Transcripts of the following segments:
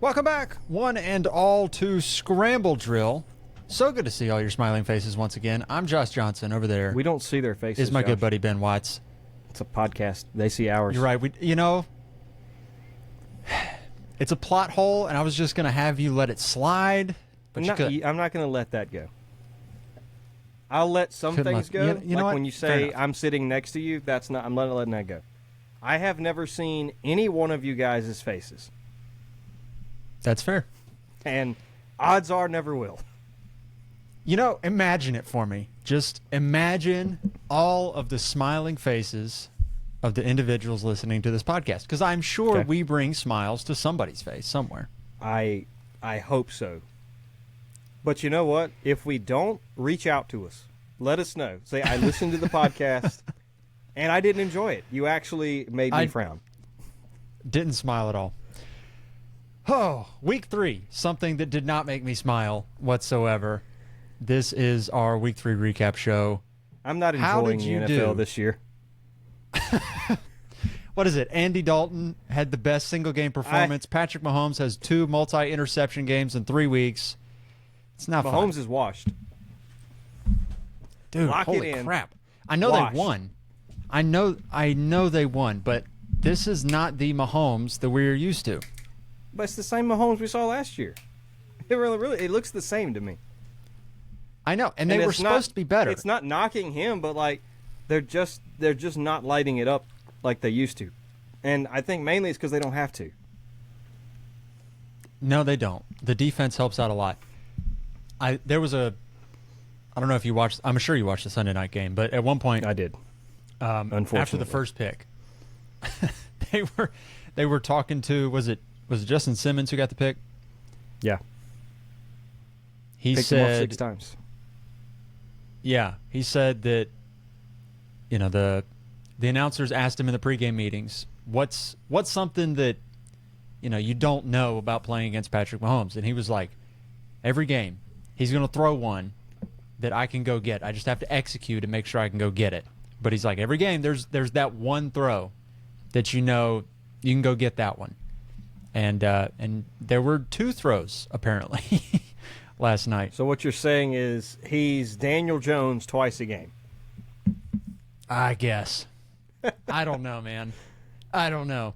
Welcome back, one and all, to Scramble Drill. So good to see all your smiling faces once again. I'm Josh Johnson. Over there We don't see their faces. is my Josh. good buddy Ben Watts. It's a podcast. They see ours. You're right. It's a plot hole, and I was just going to have you let it slide, but you couldn't. I'm not going to let that go. I'll let some Couldn't things let- go. you know like what? when you Fair say enough. I'm sitting next to you, I'm not letting that go. I have never seen any one of you guys' faces, That's fair. and odds are never will. Imagine it for me. Just imagine all of the smiling faces of the individuals listening to this podcast, because I'm sure Okay. we bring smiles to somebody's face somewhere. I hope so. But you know what? If we don't, reach out to us. Let us know. Say, I listened to the podcast, and I didn't enjoy it. You actually made me frown. Didn't smile at all. Oh, week 3, something that did not make me smile whatsoever. This is our week 3 recap show. I'm not How enjoying did the you NFL do? this year. What is it? Andy Dalton had the best single game performance. Patrick Mahomes has 2 multi-interception games in 3 weeks. It's not fun. Mahomes is washed. Dude, Lock it holy in. crap. I know Wash. they won. I know they won, but this is not the Mahomes that we're used to. But it's the same Mahomes we saw last year. It really looks the same to me. I know, and they were it's supposed to be better. It's not knocking him, but like they're just not lighting it up like they used to. And I think mainly it's because they don't have to. No, they don't. The defense helps out a lot. I don't know if you watched. I'm sure you watched the Sunday night game, but at one point, I did. Unfortunately, after the first pick, they were talking to was it Justin Simmons who got the pick? Yeah. He Picked him off said 6 times. Yeah, he said that the announcers asked him in the pregame meetings, what's something that you don't know about playing against Patrick Mahomes, and he was like, every game he's going to throw one that I can go get. I just have to execute and make sure I can go get it. But he's like, every game there's that one throw that you can go get that one, and there were 2 throws apparently last night. So what you're saying is he's Daniel Jones twice a game. I guess. I don't know, man. I don't know.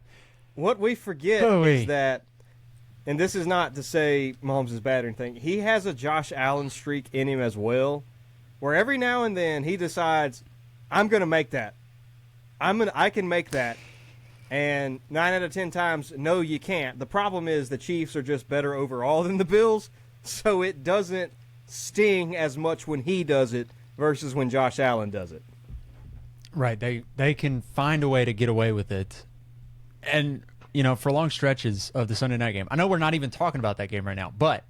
What we forget is that, and this is not to say Mahomes is bad or anything, he has a Josh Allen streak in him as well, where every now and then he decides, I'm going to make that. I can make that. And 9 out of 10 times, no, you can't. The problem is the Chiefs are just better overall than the Bills, so it doesn't sting as much when he does it versus when Josh Allen does it. Right. They can find a way to get away with it. And, for long stretches of the Sunday night game, I know we're not even talking about that game right now, but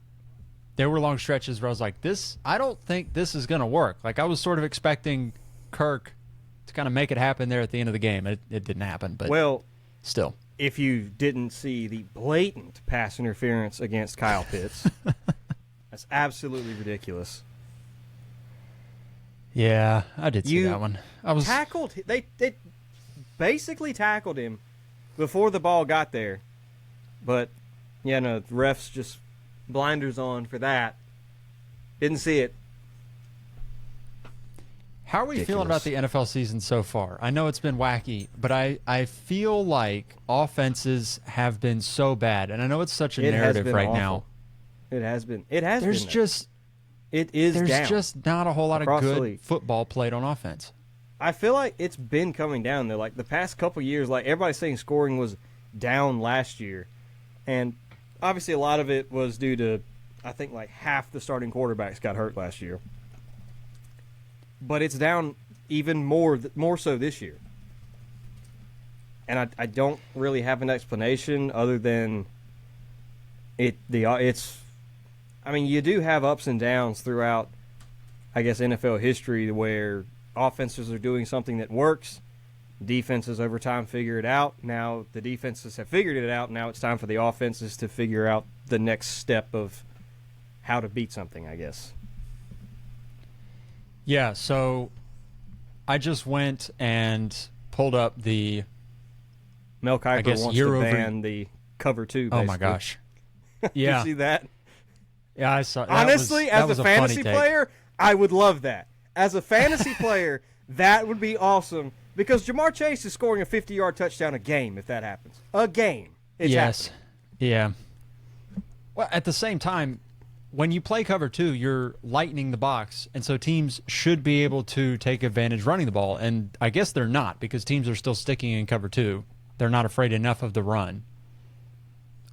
there were long stretches where I was like, I don't think this is going to work. Like, I was sort of expecting Kirk to kind of make it happen there at the end of the game. It didn't happen, but still. If you didn't see the blatant pass interference against Kyle Pitts, that's absolutely ridiculous. Yeah, I did see that one. I was tackled. They basically tackled him before the ball got there, but the refs just blinders on for that. Didn't see it. How are we feeling about the NFL season so far? I know it's been wacky, but I feel like offenses have been so bad, and I know it's such a narrative right now. It has been. It has There's been. just There's down just not a whole lot of good football played on offense. I feel like it's been coming down though. Like the past couple years, like everybody's saying scoring was down last year, and obviously a lot of it was due to, I think, like half the starting quarterbacks got hurt last year. But it's down even more so this year. And I don't really have an explanation other than it's. I mean, you do have ups and downs throughout, I guess, NFL history where offenses are doing something that works. Defenses over time figure it out. Now the defenses have figured it out. Now it's time for the offenses to figure out the next step of how to beat something, I guess. Yeah, so I just went and pulled up the Mel Kiper wants year to over ban the cover 2, basically. Oh my gosh. Yeah. You see that? Yeah, I saw. Honestly, as a fantasy player, I would love that. As a fantasy player, that would be awesome because Jamar Chase is scoring a 50-yard touchdown a game if that happens. A game. It's yes. happening. Yeah. Well, at the same time, when you play cover 2, you're lightening the box, and so teams should be able to take advantage running the ball, and I guess they're not because teams are still sticking in cover 2. They're not afraid enough of the run.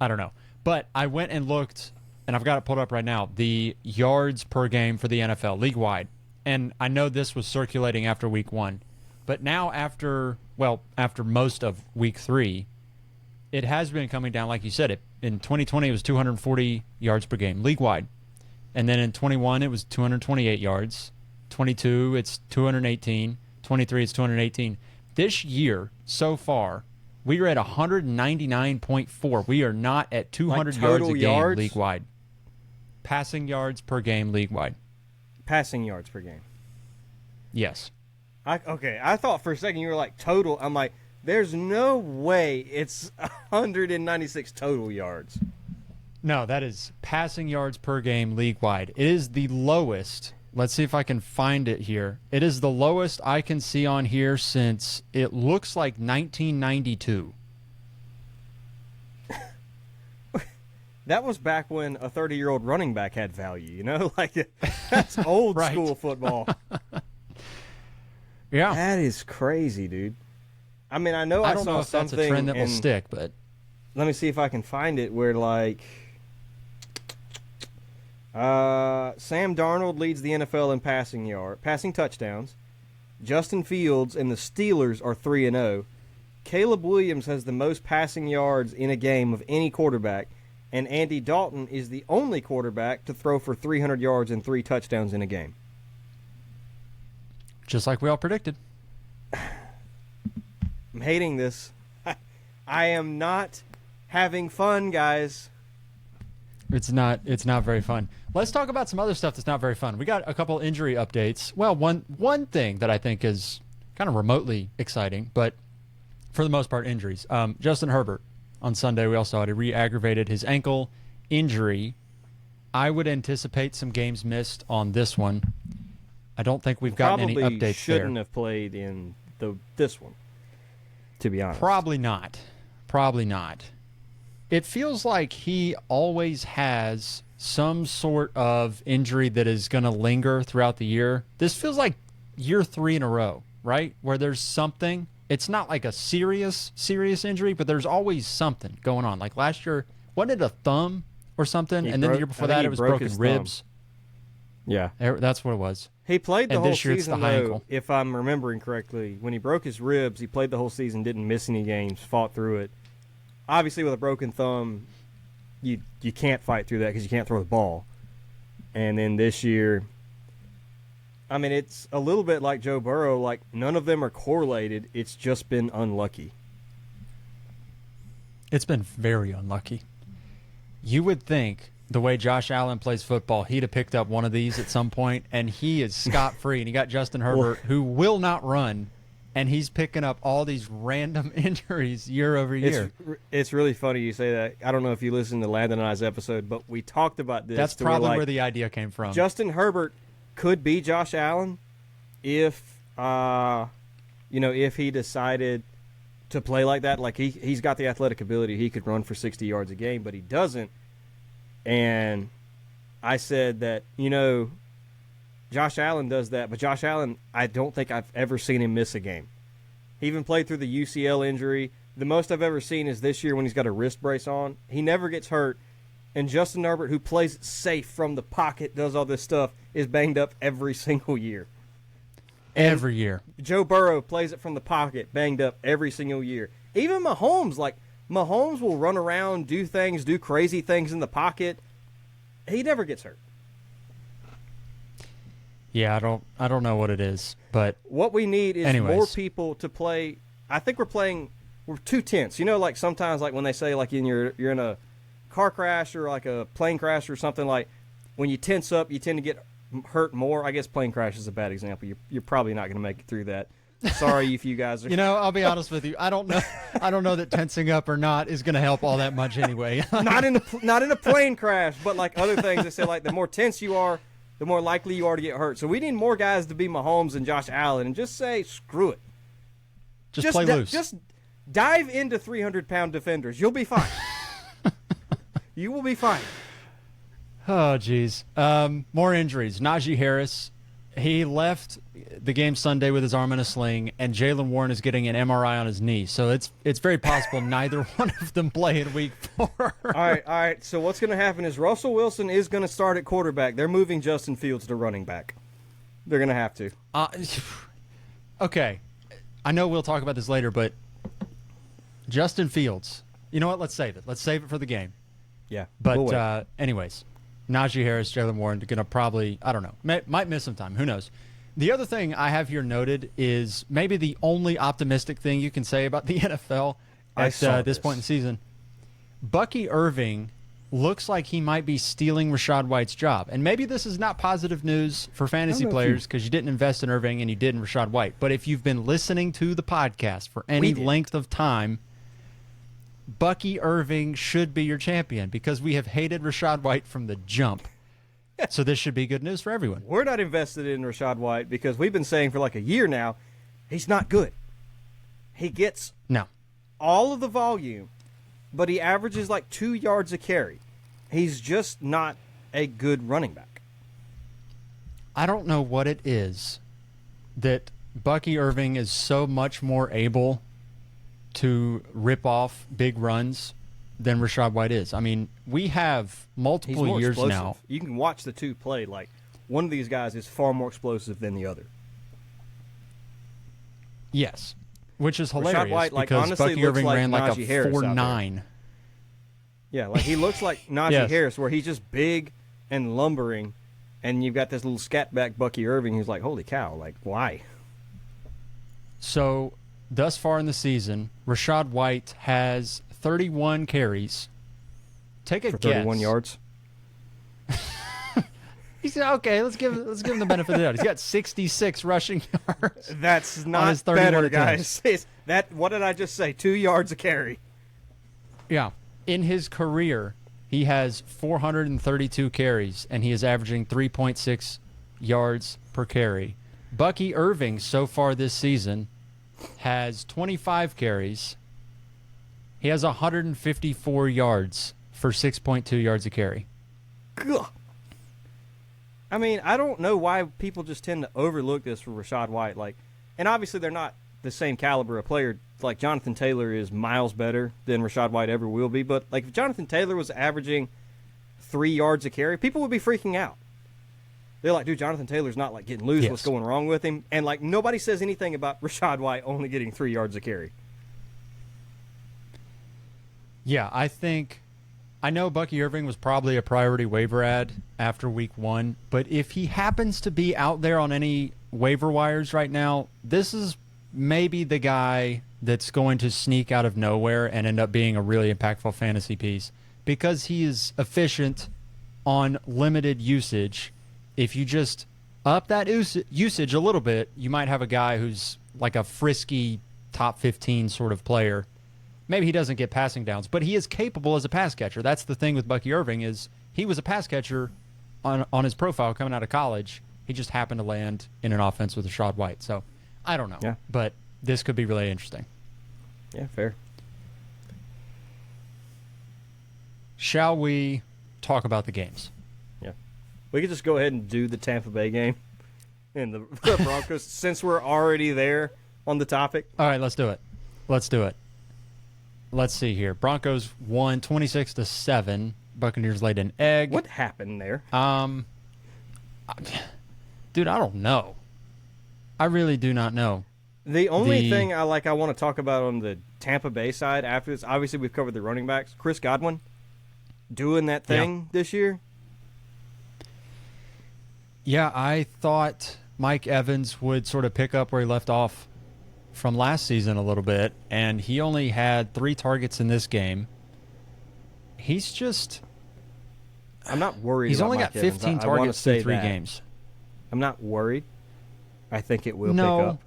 I don't know. But I went and looked, and I've got it pulled up right now, the yards per game for the NFL, league-wide. And I know this was circulating after week 1. But now after most of week 3, it has been coming down, like you said. In 2020, it was 240 yards per game, league-wide. And then in 21, it was 228 yards. 22, it's 218. 23, it's 218. This year, so far, we are at 199.4. We are not at 200 yards a game league-wide. Passing yards per game league-wide. Passing yards per game. Yes. I thought for a second you were like total. I'm like, there's no way it's 196 total yards. No, that is passing yards per game league-wide. It is the lowest. Let's see if I can find it here. It is the lowest I can see on here since it looks like 1992. That was back when a 30-year-old running back had value, you know? Like, that's old right. school football. Yeah. That is crazy, dude. I mean, I know I don't saw know if something. that's a trend that will stick, but let me see if I can find it where, like, Sam Darnold leads the NFL in passing touchdowns. Justin Fields and the Steelers are 3-0. Caleb Williams has the most passing yards in a game of any quarterback, and Andy Dalton is the only quarterback to throw for 300 yards and 3 touchdowns in a game. Just like we all predicted. I'm hating this. I am not having fun, guys. It's not very fun. Let's talk about some other stuff that's not very fun. We got a couple injury updates. Well, one thing that I think is kind of remotely exciting, but for the most part, injuries. Justin Herbert, on Sunday, we all saw it. He re-aggravated his ankle injury. I would anticipate some games missed on this one. I don't think we've gotten any updates there. Shouldn't have played in this one, to be honest. Probably not. It feels like he always has some sort of injury that is going to linger throughout the year. This feels like year 3 in a row, right? Where there's something. It's not like a serious injury, but there's always something going on. Like last year, wasn't it a thumb or something? And then the year before that, it was broken ribs. Yeah. That's what it was. He played the whole season, though, ankle. if I'm remembering correctly. When he broke his ribs, he played the whole season, didn't miss any games, fought through it. Obviously, with a broken thumb, you can't fight through that because you can't throw the ball. And then this year, I mean, it's a little bit like Joe Burrow. Like, none of them are correlated. It's just been unlucky. It's been very unlucky. You would think the way Josh Allen plays football, he'd have picked up one of these at some point, and he is scot-free. And you got Justin Herbert, who will not run, and he's picking up all these random injuries year over year. It's really funny you say that. I don't know if you listened to Landon and I's episode, but we talked about this. That's probably where the idea came from. Justin Herbert could be Josh Allen if he decided to play like that. Like he's got the athletic ability. He could run for 60 yards a game, but he doesn't. And I said that, Josh Allen does that, but Josh Allen, I don't think I've ever seen him miss a game. He even played through the UCL injury. The most I've ever seen is this year when he's got a wrist brace on. He never gets hurt. And Justin Herbert, who plays safe from the pocket, does all this stuff, is banged up every single year. Every year. Joe Burrow plays it from the pocket, banged up every single year. Even Mahomes, Mahomes will run around, do crazy things in the pocket. He never gets hurt. Yeah, I don't know what it is, but what we need is more people to play. I think we're too tense. Like sometimes like when they say like you're in a car crash or like a plane crash or something, like when you tense up, you tend to get hurt more. I guess plane crash is a bad example. You're probably not going to make it through that. Sorry if you guys are. I'll be honest with you. I don't know that tensing up or not is going to help all that much anyway. not in a plane crash, but like other things. They say like the more tense you are, the more likely you are to get hurt. So we need more guys to be Mahomes and Josh Allen and just say screw it. Just play loose. Just dive into 300-pound defenders. You'll be fine. You will be fine. Oh, geez. More injuries. Najee Harris, he left the game Sunday with his arm in a sling, and Jaylen Warren is getting an MRI on his knee. So it's very possible neither one of them play in week 4. All right. So what's going to happen is Russell Wilson is going to start at quarterback. They're moving Justin Fields to running back. They're going to have to. Okay. I know we'll talk about this later, but Justin Fields. You know what? Let's save it. Let's save it for the game. Yeah. But anyways, Najee Harris, Jaylen Warren, going to probably, I don't know, might miss some time. Who knows? The other thing I have here noted is maybe the only optimistic thing you can say about the NFL at this point in the season. Bucky Irving looks like he might be stealing Rachaad White's job. And maybe this is not positive news for fantasy players because you didn't invest in Irving and you did in Rachaad White. But if you've been listening to the podcast for any length of time, Bucky Irving should be your champion because we have hated Rachaad White from the jump. So this should be good news for everyone. We're not invested in Rachaad White because we've been saying for like a year now, he's not good. He gets all of the volume, but he averages like 2 yards a carry. He's just not a good running back. I don't know what it is that Bucky Irving is so much more able to rip off big runs than Rachaad White is. I mean, we have multiple years explosive. now. You can watch the two play. Like, one of these guys is far more explosive than the other. Yes, which is hilarious White, because honestly, Bucky Irving ran like Najee a Harris 4.9. Yeah, like he looks like Najee Harris, where he's just big and lumbering, and you've got this little scatback Bucky Irving who's like, holy cow, like, why? So, thus far in the season, Rachaad White has 31 carries. Take a for guess. 31 yards. He said, "Okay, let's give him the benefit of the doubt. He's got 66 rushing yards. That's not better, guys. What did I just say? 2 yards a carry. Yeah. In his career, he has 432 carries, and he is averaging 3.6 yards per carry. Bucky Irving, so far this season, has 25 carries. He has 154 yards for 6.2 yards a carry. Ugh. I mean, I don't know why people just tend to overlook this for Rachaad White. Like, and obviously they're not the same caliber of player. Like, Jonathan Taylor is miles better than Rachaad White ever will be. But, like, if Jonathan Taylor was averaging 3 yards a carry, people would be freaking out. They're like, dude, Jonathan Taylor's not, like, getting loose. Yes. What's going wrong with him? And, like, nobody says anything about Rachaad White only getting 3 yards a carry. Yeah, I know Bucky Irving was probably a priority waiver ad after week 1, but if he happens to be out there on any waiver wires right now, this is maybe the guy that's going to sneak out of nowhere and end up being a really impactful fantasy piece because he is efficient on limited usage. If you just up that usage a little bit, you might have a guy who's like a frisky top 15 sort of player. Maybe he doesn't get passing downs, but he is capable as a pass catcher. That's the thing with Bucky Irving is he was a pass catcher on his profile coming out of college. He just happened to land in an offense with Rachaad White. So I don't know, but this could be really interesting. Yeah, fair. Shall we talk about the games? Yeah. We could just go ahead and do the Tampa Bay game and the Broncos since we're already there on the topic. All right, let's do it. Let's see here. Broncos won 26-7. Buccaneers laid an egg. What happened there? Dude, I don't know. I really do not know. The only thing I want to talk about on the Tampa Bay side after this, obviously we've covered the running backs. Chris Godwin doing that thing this year. Yeah, I thought Mike Evans would sort of pick up where he left off from last season a little bit, and he only had 3 targets in this game. He's just... I'm not worried He's about only Mike got 15 Evans. targets in 3 games. I'm not worried. I think it will pick up.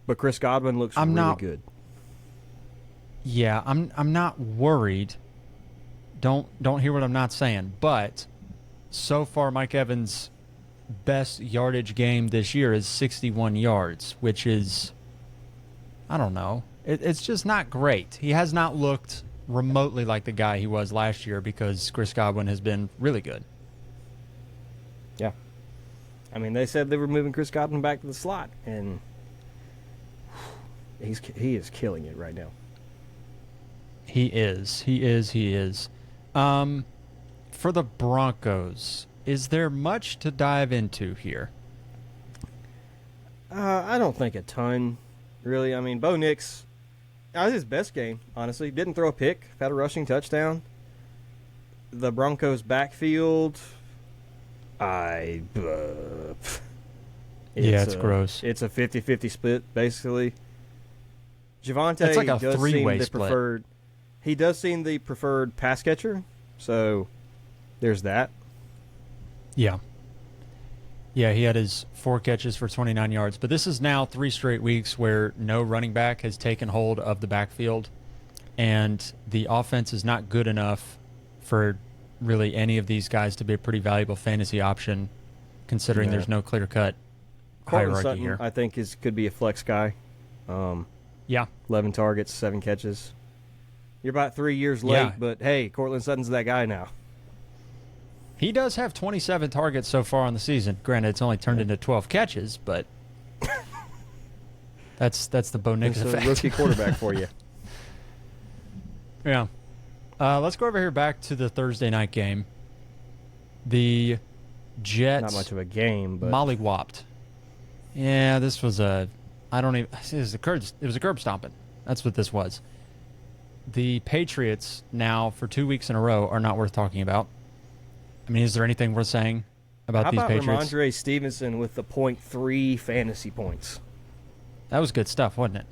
But Chris Godwin looks really good. Yeah, I'm not worried. Don't hear what I'm not saying. But so far, Mike Evans' best yardage game this year is 61 yards, which is, I don't know. It's just not great. He has not looked remotely like the guy he was last year because Chris Godwin has been really good. Yeah. I mean, they said they were moving Chris Godwin back to the slot, and he is killing it right now. He is. For the Broncos, is there much to dive into here? I don't think a ton, really. I mean, Bo Nix, that was his best game, honestly. Didn't throw a pick, had a rushing touchdown. The Broncos' backfield, it's gross. It's a 50-50 split, basically. Javonte it's like a does three-way seem the split. preferred. He does seem the preferred pass catcher, so there's that. Yeah. Yeah, he had his 4 catches for 29 yards. But this is now 3 straight weeks where no running back has taken hold of the backfield, and the offense is not good enough for really any of these guys to be a pretty valuable fantasy option, considering there's no clear-cut hierarchy Sutton, here. I think could be a flex guy. Yeah. 11 targets, 7 catches. You're about 3 years late, but hey, Cortland Sutton's that guy now. He does have 27 targets so far on the season. Granted, it's only turned into 12 catches, but that's the Bo Nix effect. A rookie quarterback for you. Yeah. Let's go over here back to the Thursday night game. The Jets. Not much of a game, but mollywopped. Yeah, this was it was a curb stomping. That's what this was. The Patriots now for 2 weeks in a row are not worth talking about. I mean, is there anything worth saying about these Patriots? How about Ramondre Stevenson with the 0.3 fantasy points? That was good stuff, wasn't it?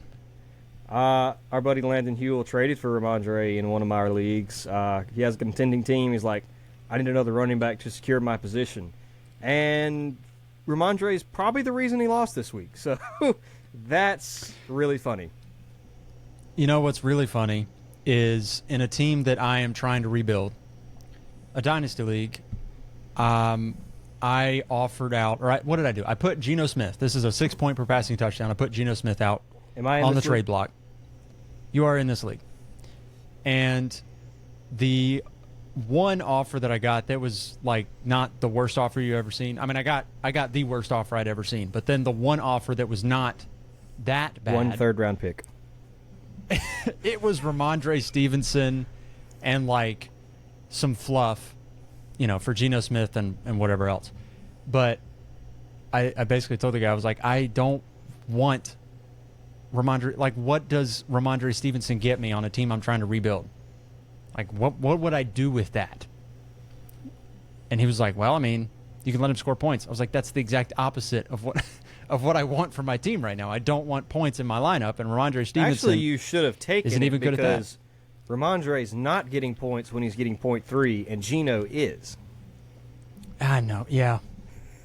Our buddy Landon Hewell traded for Ramondre in one of my leagues. He has a contending team. He's like, I need another running back to secure my position. And Ramondre is probably the reason he lost this week. So that's really funny. You know what's really funny is in a team that I am trying to rebuild, a dynasty league, I offered out, what did I do? I put Geno Smith. This is a 6-point per passing touchdown. I put Geno Smith out on the trade block. You are in this league. And the one offer that I got that was like not the worst offer you ever seen. I mean, I got the worst offer I'd ever seen. But then the one offer that was not that bad. 1 third-round pick. It was Ramondre Stevenson and like some fluff, for Geno Smith and whatever else. But I basically told the guy, I was like, I don't want Ramondre. Like, what does Ramondre Stevenson get me on a team I'm trying to rebuild? Like, what would I do with that? And he was like, well, I mean, you can let him score points. I was like, that's the exact opposite of what I want for my team right now. I don't want points in my lineup, and Ramondre Stevenson actually you should have taken isn't even good at that. Because Ramondre's not getting points when he's getting 0.3, and Geno is. I know, yeah.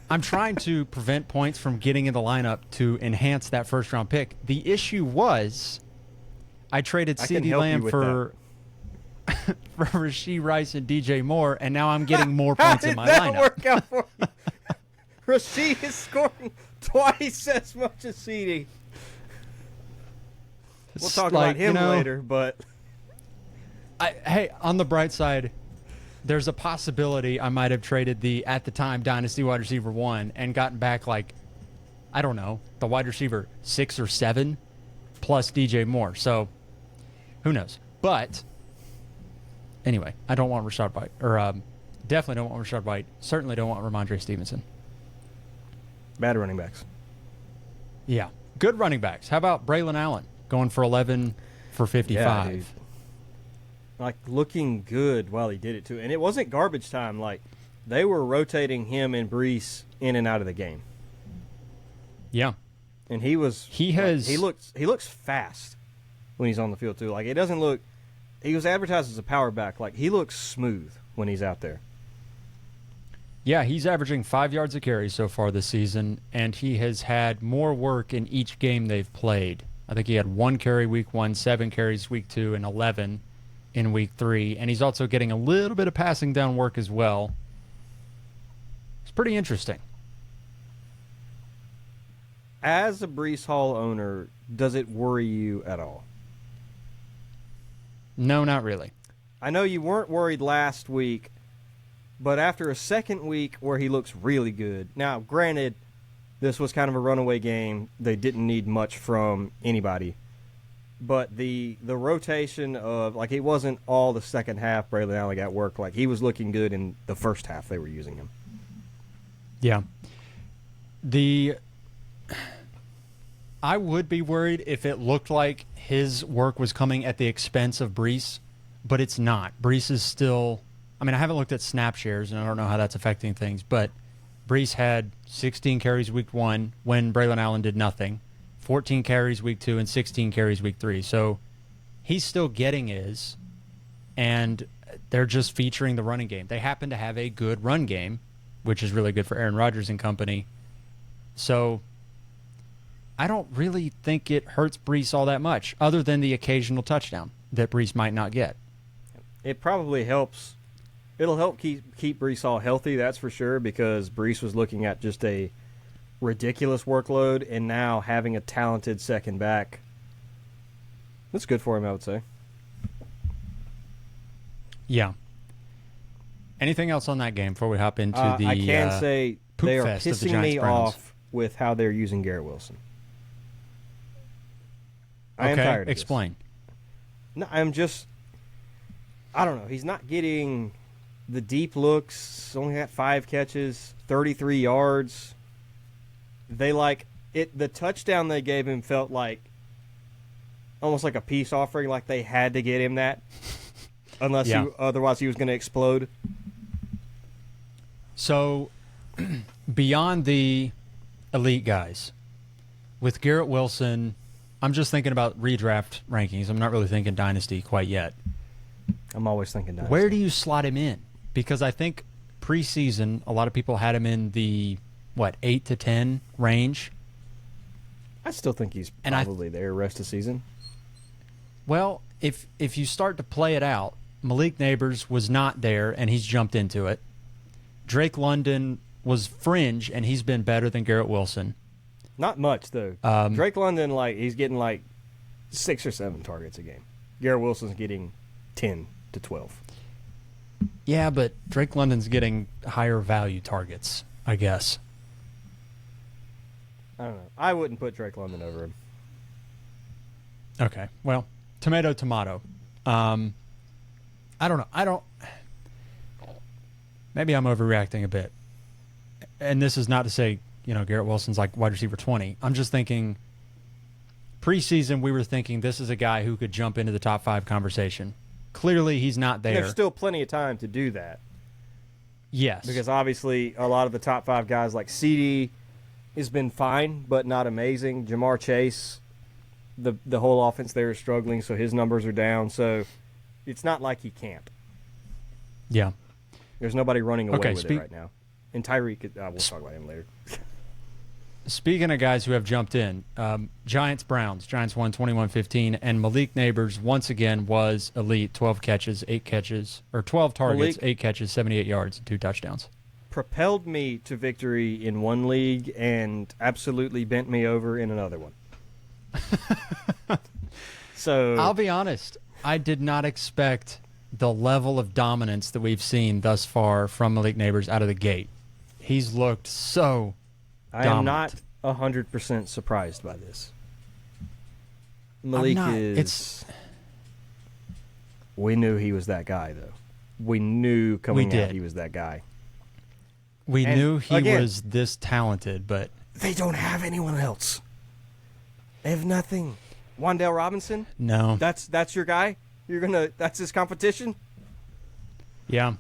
I'm trying to prevent points from getting in the lineup to enhance that first-round pick. The issue was I traded CeeDee Lamb for Rashee Rice and DJ Moore, and now I'm getting more points in my lineup. How did that work out for you? Rashee is scoring twice as much as CeeDee. We'll talk about him later, but... Hey, on the bright side, there's a possibility I might have traded the, at the time, Dynasty wide receiver 1 and gotten back, like, I don't know, the wide receiver 6 or 7 plus DJ Moore. So, who knows? But, anyway, I don't want Rashad White. Or, definitely don't want Rashad White. Certainly don't want Ramondre Stevenson. Bad running backs. Yeah. Good running backs. How about Braylon Allen going for 11 for 55? Yeah, like, looking good while he did it, too. And it wasn't garbage time. Like, they were rotating him and Brees in and out of the game. Yeah. And he looks fast when he's on the field, too. Like, it doesn't look... He was advertised as a power back. Like, he looks smooth when he's out there. Yeah, he's averaging 5 yards a carry so far this season, and he has had more work in each game they've played. I think he had 1 carry week 1, 7 carries week 2, and 11 in week 3. And he's also getting a little bit of passing down work as well. It's pretty interesting. As a Breece Hall owner, does it worry you at all? No, not really. I know you weren't worried last week, but after a second week where he looks really good. Now, granted, this was kind of a runaway game. They didn't need much from anybody. But the rotation of, like, it wasn't all the second half Braylon Allen got work. Like, he was looking good in the first half they were using him. Yeah. I would be worried if it looked like his work was coming at the expense of Breece, but it's not. Breece is still, I mean, I haven't looked at snap shares, and I don't know how that's affecting things, but Breece had 16 carries week 1 when Braylon Allen did nothing, 14 carries week 2, and 16 carries week 3. So he's still getting his, and they're just featuring the running game. They happen to have a good run game, which is really good for Aaron Rodgers and company. So I don't really think it hurts Breece all that much, other than the occasional touchdown that Breece might not get. It probably helps. It'll help keep Breece Hall healthy, that's for sure, because Breece was looking at just a ridiculous workload, and now having a talented second back, that's good for him, I would say. Yeah. Anything else on that game before we hop into the I can say they are fest of the pissing me Giants-Browns? off with how they're using Garrett Wilson. I am Okay, tired of this. explain. No, I don't know. He's not getting the deep looks. Only got 5 catches, 33 yards. They like it. The touchdown they gave him felt like almost like a peace offering. Like they had to get him that, unless otherwise he was going to explode. So, beyond the elite guys, with Garrett Wilson, I'm just thinking about redraft rankings. I'm not really thinking dynasty quite yet. I'm always thinking dynasty. Where do you slot him in? Because I think preseason, a lot of people had him in the 8 to 10 range. I still think he's probably there rest of the season. Well, if you start to play it out, Malik Nabers was not there, and he's jumped into it. Drake London was fringe, and he's been better than Garrett Wilson. Not much, though. Drake London, he's getting 6 or 7 targets a game. Garrett Wilson's getting 10 to 12. Yeah, but Drake London's getting higher value targets, I guess. I don't know. I wouldn't put Drake London over him. Okay. Well, tomato. I don't know. Maybe I'm overreacting a bit. And this is not to say, Garrett Wilson's like wide receiver 20. I'm just thinking preseason we were thinking this is a guy who could jump into the top 5 conversation. Clearly he's not there. There's still plenty of time to do that. Yes. Because obviously a lot of the top 5 guys like CD has been fine, but not amazing. Jamar Chase, the whole offense there is struggling, so his numbers are down. So it's not like he can't. Yeah. There's nobody running away with it right now. And Tyreek, we'll talk about him later. Speaking of guys who have jumped in, Giants-Browns. Giants won 21-15, and Malik Nabers once again was elite. 12 targets, 8 catches, 78 yards, and 2 touchdowns. Propelled me to victory in one league and absolutely bent me over in another one. So I'll be honest, I did not expect the level of dominance that we've seen thus far from Malik Nabers out of the gate. He's looked so I am not 100% surprised by this. Malik we knew he was that guy, though. We knew coming out he was that guy. We knew he was this talented, but they don't have anyone else. They have nothing. Wan'Dale Robinson? No. That's your guy? That's his competition? Yeah.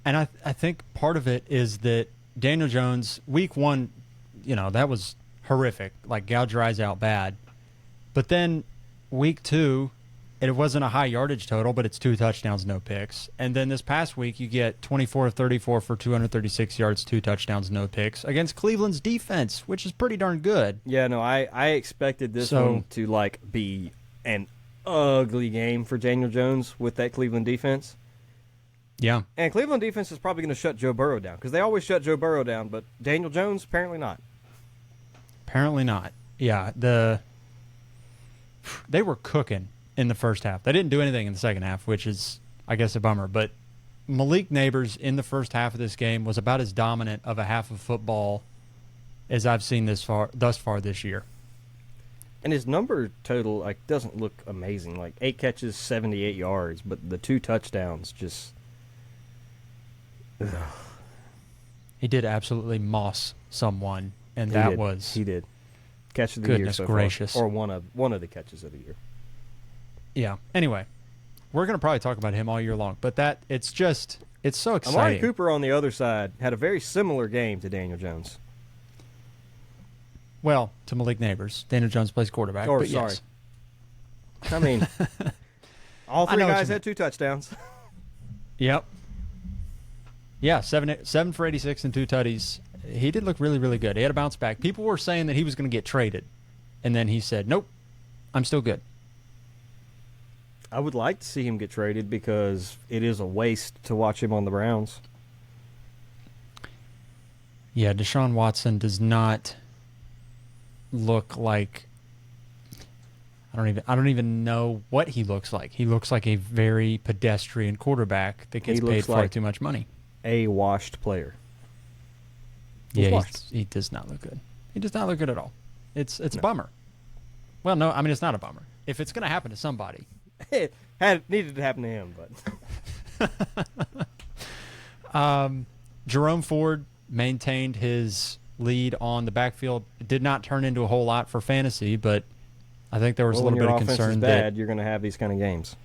And I think part of it is that Daniel Jones, week 1, that was horrific. Like, gouged your eyes out bad. But then week 2, it wasn't a high yardage total, but it's 2 touchdowns, no picks. And then this past week, you get 24 of 34 for 236 yards, 2 touchdowns, no picks against Cleveland's defense, which is pretty darn good. Yeah, no, I expected this one to like be an ugly game for Daniel Jones with that Cleveland defense. Yeah. And Cleveland defense is probably going to shut Joe Burrow down because they always shut Joe Burrow down, but Daniel Jones, apparently not. Apparently not. Yeah, they were cooking in the first half. They didn't do anything in the second half, which is, I guess, a bummer. But Malik Nabers in the first half of this game was about as dominant of a half of football as I've seen thus far this year. And his number total doesn't look amazing. 8 catches, 78 yards, but the 2 touchdowns just... Ugh. He did absolutely moss someone, and he did. Catch of the year so gracious. Far. Or one of the catches of the year. Yeah. Anyway, we're going to probably talk about him all year long, but it's so exciting. Amari Cooper on the other side had a very similar game to Daniel Jones. Well, to Malik Nabers. Daniel Jones plays quarterback. Sorry. Yes. I mean, all 3 guys had 2 touchdowns. Yep. Yeah, 7 for 86 and 2 tutties. He did look really, really good. He had a bounce back. People were saying that he was going to get traded, and then he said, nope, I'm still good. I would like to see him get traded because it is a waste to watch him on the Browns. Yeah, Deshaun Watson does not look like... I don't even know what he looks like. He looks like a very pedestrian quarterback that gets paid far too much money. A washed player. Yeah, he does not look good. He does not look good at all. It's a bummer. Well, no, I mean, it's not a bummer. If it's going to happen to somebody. It needed to happen to him, but... Jerome Ford maintained his lead on the backfield. It did not turn into a whole lot for fantasy, but I think there was a little bit of concern that you're going to have these kind of games.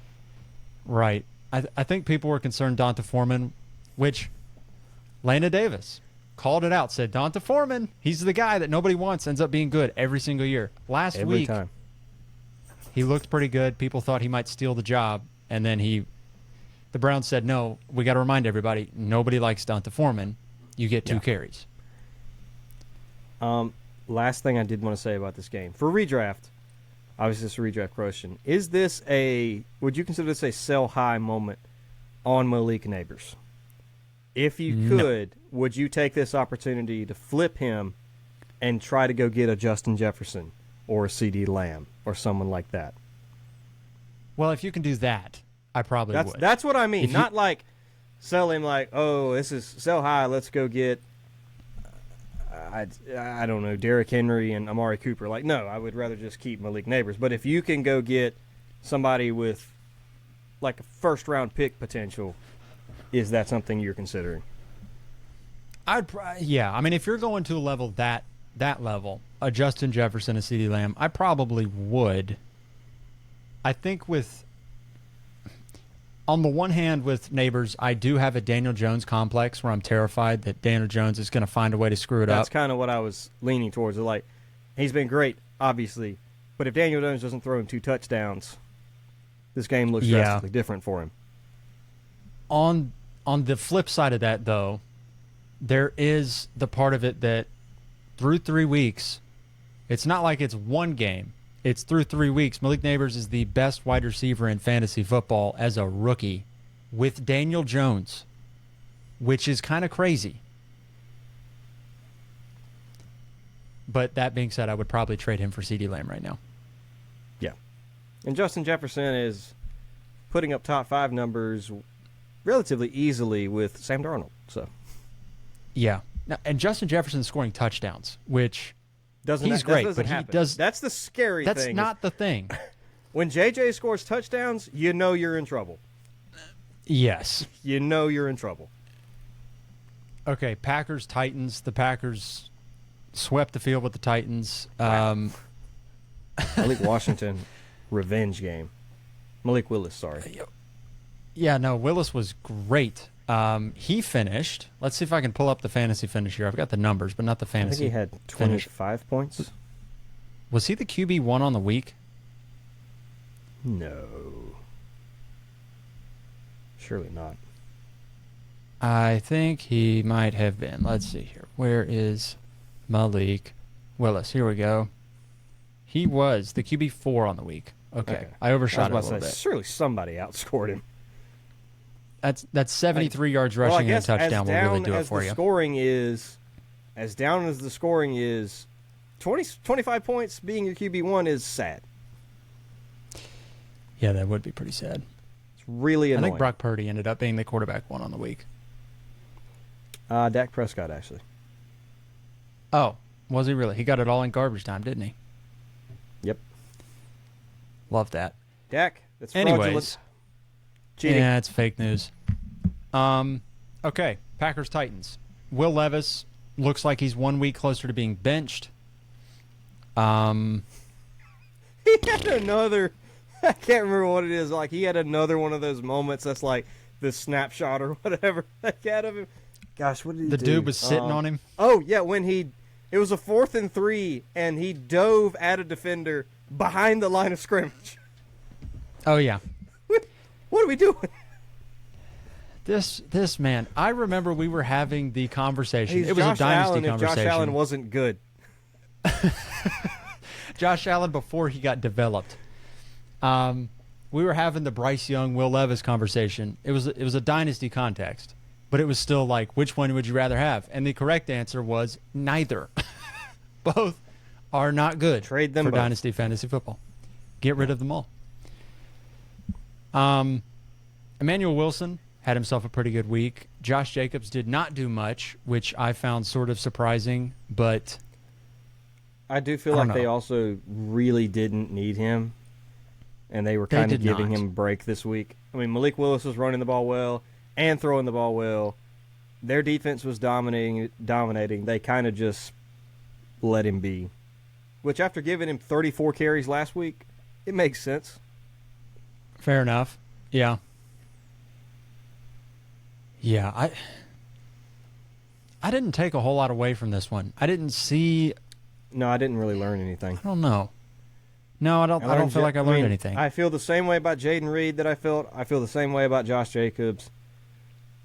Right. I think people were concerned Donta Foreman, which Lana Davis called it out, said Donta Foreman, he's the guy that nobody wants, ends up being good every single year. Every week, time. He looked pretty good. People thought he might steal the job, and then the Browns said, no, we got to remind everybody, nobody likes Donta Foreman. You get 2 carries. Last thing I did want to say about this game. For redraft, obviously it's a redraft question. Would you consider this a sell high moment on Malik Nabers? If you could, would you take this opportunity to flip him and try to go get a Justin Jefferson or a CD Lamb or someone like that? Well, if you can do that, I probably would. That's what I mean. Not like sell him like, oh, this is sell high, let's go get, I don't know, Derrick Henry and Amari Cooper. No, I would rather just keep Malik Nabers. But if you can go get somebody with a first-round pick potential, is that something you're considering? Yeah. I mean, if you're going to a level that level, a Justin Jefferson, a CeeDee Lamb, I probably would. I think on the one hand with Nabers, I do have a Daniel Jones complex where I'm terrified that Daniel Jones is going to find a way to screw it up. That's kind of what I was leaning towards. He's been great, obviously, but if Daniel Jones doesn't throw him 2 touchdowns, this game looks drastically different for him. On the flip side of that, though, there is the part of it that through 3 weeks, it's not like it's one game. It's through 3 weeks. Malik Nabers is the best wide receiver in fantasy football as a rookie with Daniel Jones, which is kind of crazy. But that being said, I would probably trade him for CeeDee Lamb right now. Yeah. And Justin Jefferson is putting up top 5 numbers relatively easily with Sam Darnold. So, yeah. Now, and Justin Jefferson scoring touchdowns, which... He's great, but he does. That's the scary thing. That's not the thing. When JJ scores touchdowns, you know you're in trouble. Yes. You know you're in trouble. Okay, Packers, Titans. The Packers swept the field with the Titans. Malik Washington, revenge game. Malik Willis, sorry. Yeah, no, Willis was great. He finished. Let's see if I can pull up the fantasy finish here. I've got the numbers, but not the fantasy. I think he had 25 points. Was he the QB1 on the week? No. Surely not. I think he might have been. Let's see here. Where is Malik Willis? Here we go. He was the QB4 on the week. Okay. I overshot it a little bit. Surely somebody outscored him. That's 73 yards rushing and a touchdown will really do it for you. As down as the scoring is, 25 points being your QB1 is sad. Yeah, that would be pretty sad. It's really annoying. I think Brock Purdy ended up being the quarterback one on the week. Dak Prescott, actually. Oh, was he really? He got it all in garbage time, didn't he? Yep. Love that. Dak, that's fraudulent. Anyways. Cheating. Yeah, it's fake news. Okay, Packers-Titans. Will Levis looks like he's 1 week closer to being benched. He had another... I can't remember what it is. Like, he had another one of those moments that's like the snapshot or whatever that had of him. Gosh, what did he do? The dude was sitting on him. Oh, yeah, when it was a 4th and 3, and he dove at a defender behind the line of scrimmage. Oh, yeah. What are we doing? This man, I remember we were having the conversation. It was Josh a dynasty Allen conversation. If Josh Allen wasn't good. Josh Allen before he got developed. We were having the Bryce Young, Will Levis conversation. It was a dynasty context, but it was still like, which one would you rather have? And the correct answer was neither. Both are not good Trade them for both. dynasty fantasy football. Get rid of them all. Emmanuel Wilson had himself a pretty good week. Josh Jacobs did not do much, which I found sort of surprising, but I do feel like they also really didn't need him, and they were kind of giving him a break this week. I mean, Malik Willis was running the ball well and throwing the ball well. Their defense was dominating. They kind of just let him be, which after giving him 34 carries last week, it makes sense. Fair enough. Yeah. Yeah, I didn't take a whole lot away from this one. I didn't see. No, I didn't really learn anything. I don't know. No, I don't feel like I learned anything. I feel the same way about Jaden Reed that I felt. I feel the same way about Josh Jacobs.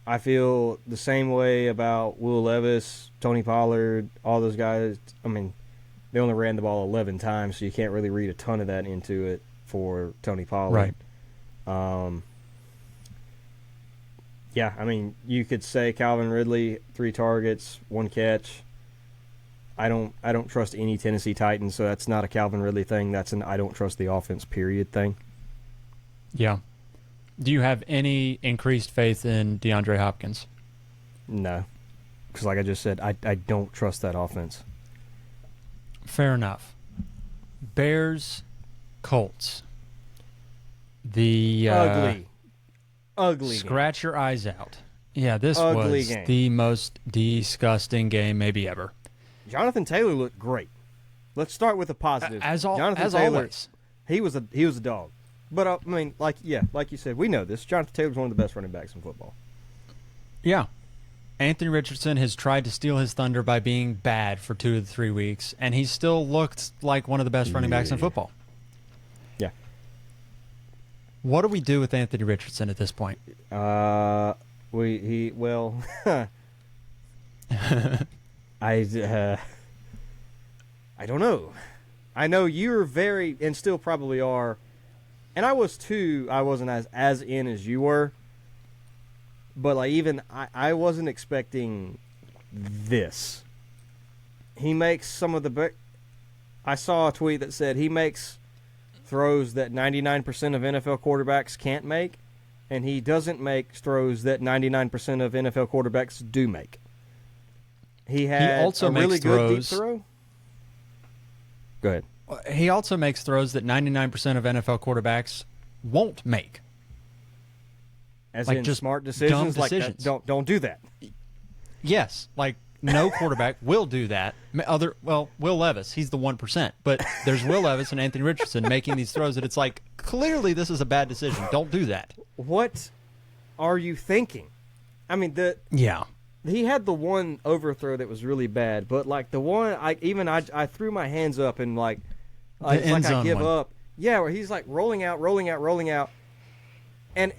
I feel the same way about Will Levis, Tony Pollard, all those guys. I mean, they only ran the ball 11 times, so you can't really read a ton of that into it for Tony Pollard. Right. Yeah, I mean, you could say Calvin Ridley, 3 targets, 1 catch. I don't trust any Tennessee Titans, so that's not a Calvin Ridley thing. That's an I don't trust the offense, period thing. Yeah. Do you have any increased faith in DeAndre Hopkins? No. Because like I just said, I don't trust that offense. Fair enough. Bears, Colts. The ugly scratch your eyes out. Yeah, this ugly was game. The most disgusting game maybe ever. Jonathan Taylor looked great. Let's start with the positives. As Jonathan Taylor, always. He was a dog. But I mean, like you said, we know this. Jonathan Taylor's one of the best running backs in football. Yeah. Anthony Richardson has tried to steal his thunder by being bad for 2 to 3 weeks, and he still looked like one of the best running backs in football. Yeah. What do we do with Anthony Richardson at this point? I don't know. I know you're very, and still probably are, and I was too. I wasn't as in as you were, but like even I wasn't expecting this. He makes some of the. I saw a tweet that said he makes throws that 99% of NFL quarterbacks can't make, and he doesn't make throws that 99% of NFL quarterbacks do make. He also makes really good deep throw. Go ahead. He also makes throws that 99% of NFL quarterbacks won't make. As like in just smart decisions, dumb decisions. Like don't do that. Yes, like no quarterback will do that. Will Levis, he's the 1%, but there's Will Levis and Anthony Richardson making these throws that it's like clearly this is a bad decision. Don't do that. What are you thinking? I mean, he had the one overthrow that was really bad, but like the one I threw my hands up and like I give up. Yeah, where he's like rolling out, and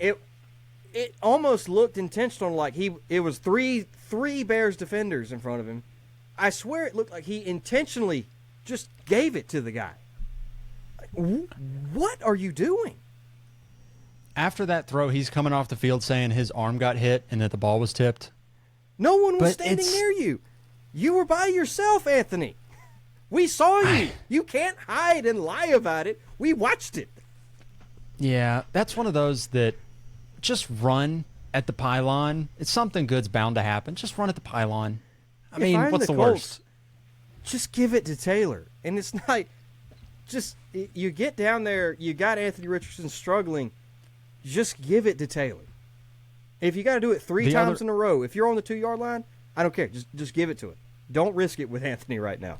it almost looked intentional, like it was three Bears defenders in front of him. I swear it looked like he intentionally just gave it to the guy. What are you doing? After that throw, he's coming off the field saying his arm got hit and that the ball was tipped. No one was standing near you. You were by yourself, Anthony. We saw you. You can't hide and lie about it. We watched it. Yeah, that's one of those that just run at the pylon. It's something good's bound to happen. Just run at the pylon. I mean, what's the worst? Just give it to Taylor. And it's not just you get down there, you got Anthony Richardson struggling. Just give it to Taylor. If you got to do it three times in a row, if you're on the 2-yard line, I don't care. Just give it to it. Don't risk it with Anthony right now.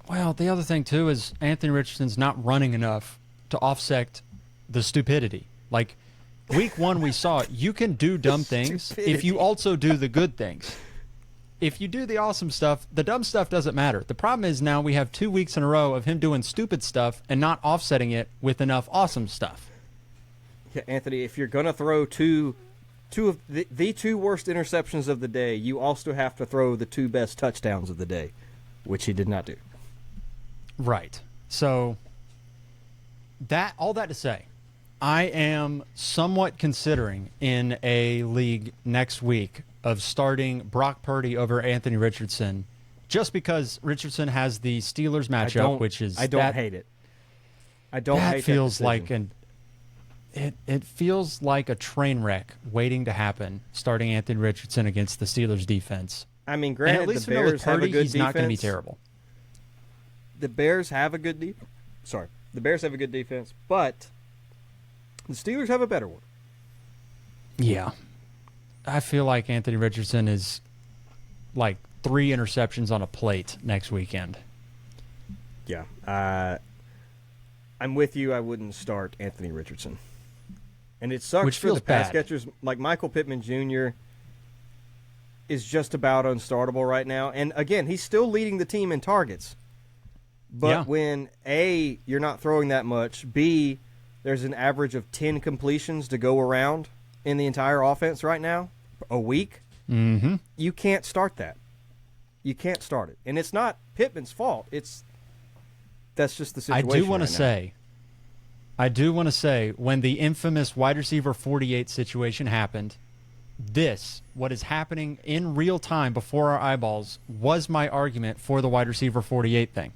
Well, the other thing, too, is Anthony Richardson's not running enough to offset the stupidity. Like, week 1 we saw you can do dumb things if you also do the good things. If you do the awesome stuff, the dumb stuff doesn't matter. The problem is now we have 2 weeks in a row of him doing stupid stuff and not offsetting it with enough awesome stuff. Yeah, Anthony, if you're going to throw two of the 2 worst interceptions of the day, you also have to throw the 2 best touchdowns of the day, which he did not do. Right. So, all that to say, I am somewhat considering in a league next week of starting Brock Purdy over Anthony Richardson, just because Richardson has the Steelers matchup, which is I don't hate it. I don't hate it. That feels like it feels like a train wreck waiting to happen. Starting Anthony Richardson against the Steelers defense. I mean, granted, at least the Bears have a good he's defense. Not going to be terrible. The Bears have a good defense. Sorry, the Bears have a good defense, but the Steelers have a better one. Yeah. I feel like Anthony Richardson is like 3 interceptions on a plate next weekend. Yeah. I'm with you. I wouldn't start Anthony Richardson. And it sucks for the pass catchers. Like Michael Pittman Jr. is just about unstartable right now. And again, he's still leading the team in targets. But when A, you're not throwing that much, B, there's an average of 10 completions to go around in the entire offense right now, a week, you can't start that. You can't start it. And it's not Pittman's fault. That's just the situation. I do want to say, when the infamous wide receiver 48 situation happened, what is happening in real time before our eyeballs, was my argument for the wide receiver 48 thing.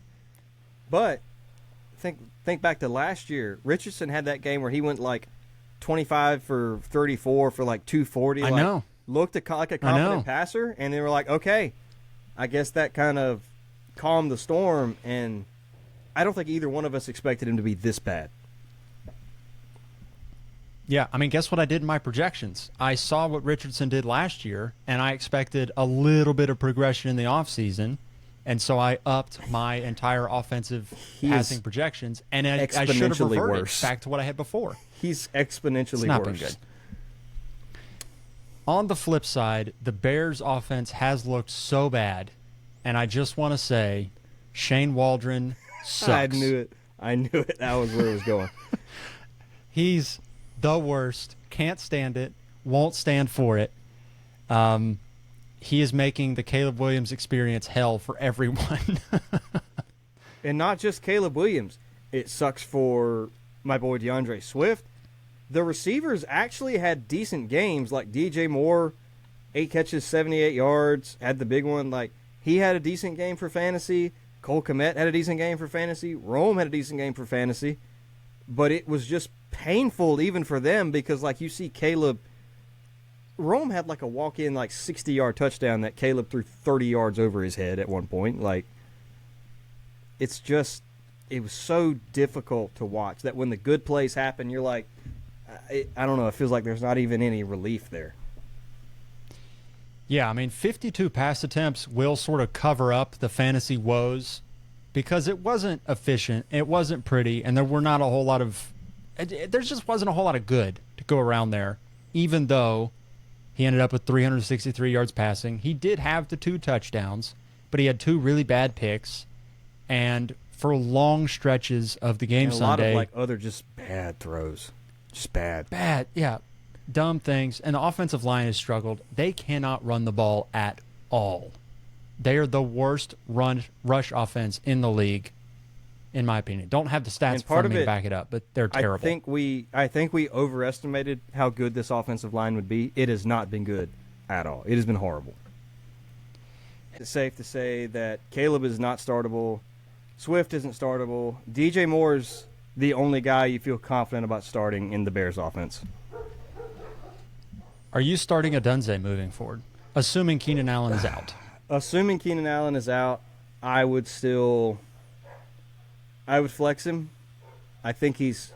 But think back to last year. Richardson had that game where he went like 25 for 34 for like 240. I know. Looked like a confident passer, and they were like, okay, I guess that kind of calmed the storm, and I don't think either one of us expected him to be this bad. Yeah, I mean, guess what I did in my projections? I saw what Richardson did last year, and I expected a little bit of progression in the offseason, and so I upped my entire offensive passing projections, and I should have reverted back to what I had before. He's exponentially it's not worse. Been good. On the flip side, the Bears' offense has looked so bad, and I just want to say, Shane Waldron sucks. I knew it. That was where it was going. He's the worst. Can't stand it. Won't stand for it. He is making the Caleb Williams experience hell for everyone. And not just Caleb Williams. It sucks for my boy DeAndre Swift. The receivers actually had decent games, like DJ Moore, 8 catches, 78 yards, had the big one. Like, he had a decent game for fantasy. Cole Kmet had a decent game for fantasy. Rome had a decent game for fantasy. But it was just painful even for them because, like, you see Caleb. Rome had, like, a walk-in, like, 60-yard touchdown that Caleb threw 30 yards over his head at one point. Like, it's just, it was so difficult to watch that when the good plays happen, you're like, I don't know, it feels like there's not even any relief there. Yeah, I mean, 52 pass attempts will sort of cover up the fantasy woes because it wasn't efficient, it wasn't pretty, and there just wasn't a whole lot of good to go around there, even though he ended up with 363 yards passing. He did have the 2 touchdowns, but he had 2 really bad picks, and for long stretches of the game and a Sunday, lot of like other just bad throws. Just bad. Bad, yeah. dumb things, and the offensive line has struggled. They cannot run the ball at all. They are the worst rush offense in the league, in my opinion. Don't have the stats in front of me to back it up, but they're terrible. I think we overestimated how good this offensive line would be. It has not been good at all. It has been horrible. It's safe to say that Caleb is not startable. Swift isn't startable. DJ Moore's the only guy you feel confident about starting in the Bears offense. Are you starting Adunze moving forward, assuming Keenan Allen is out? Assuming Keenan Allen is out, I would flex him. I think he's,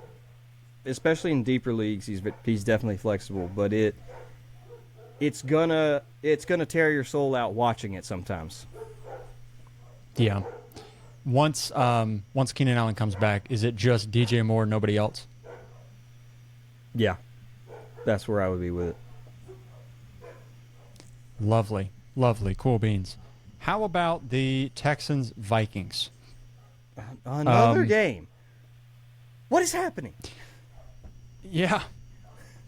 especially in deeper leagues, he's definitely flexible. But it's gonna tear your soul out watching it sometimes. Yeah. Once Keenan Allen comes back, is it just DJ Moore, nobody else? Yeah, that's where I would be with it. Lovely, cool beans. How about the Texans-Vikings? Another game. What is happening? Yeah.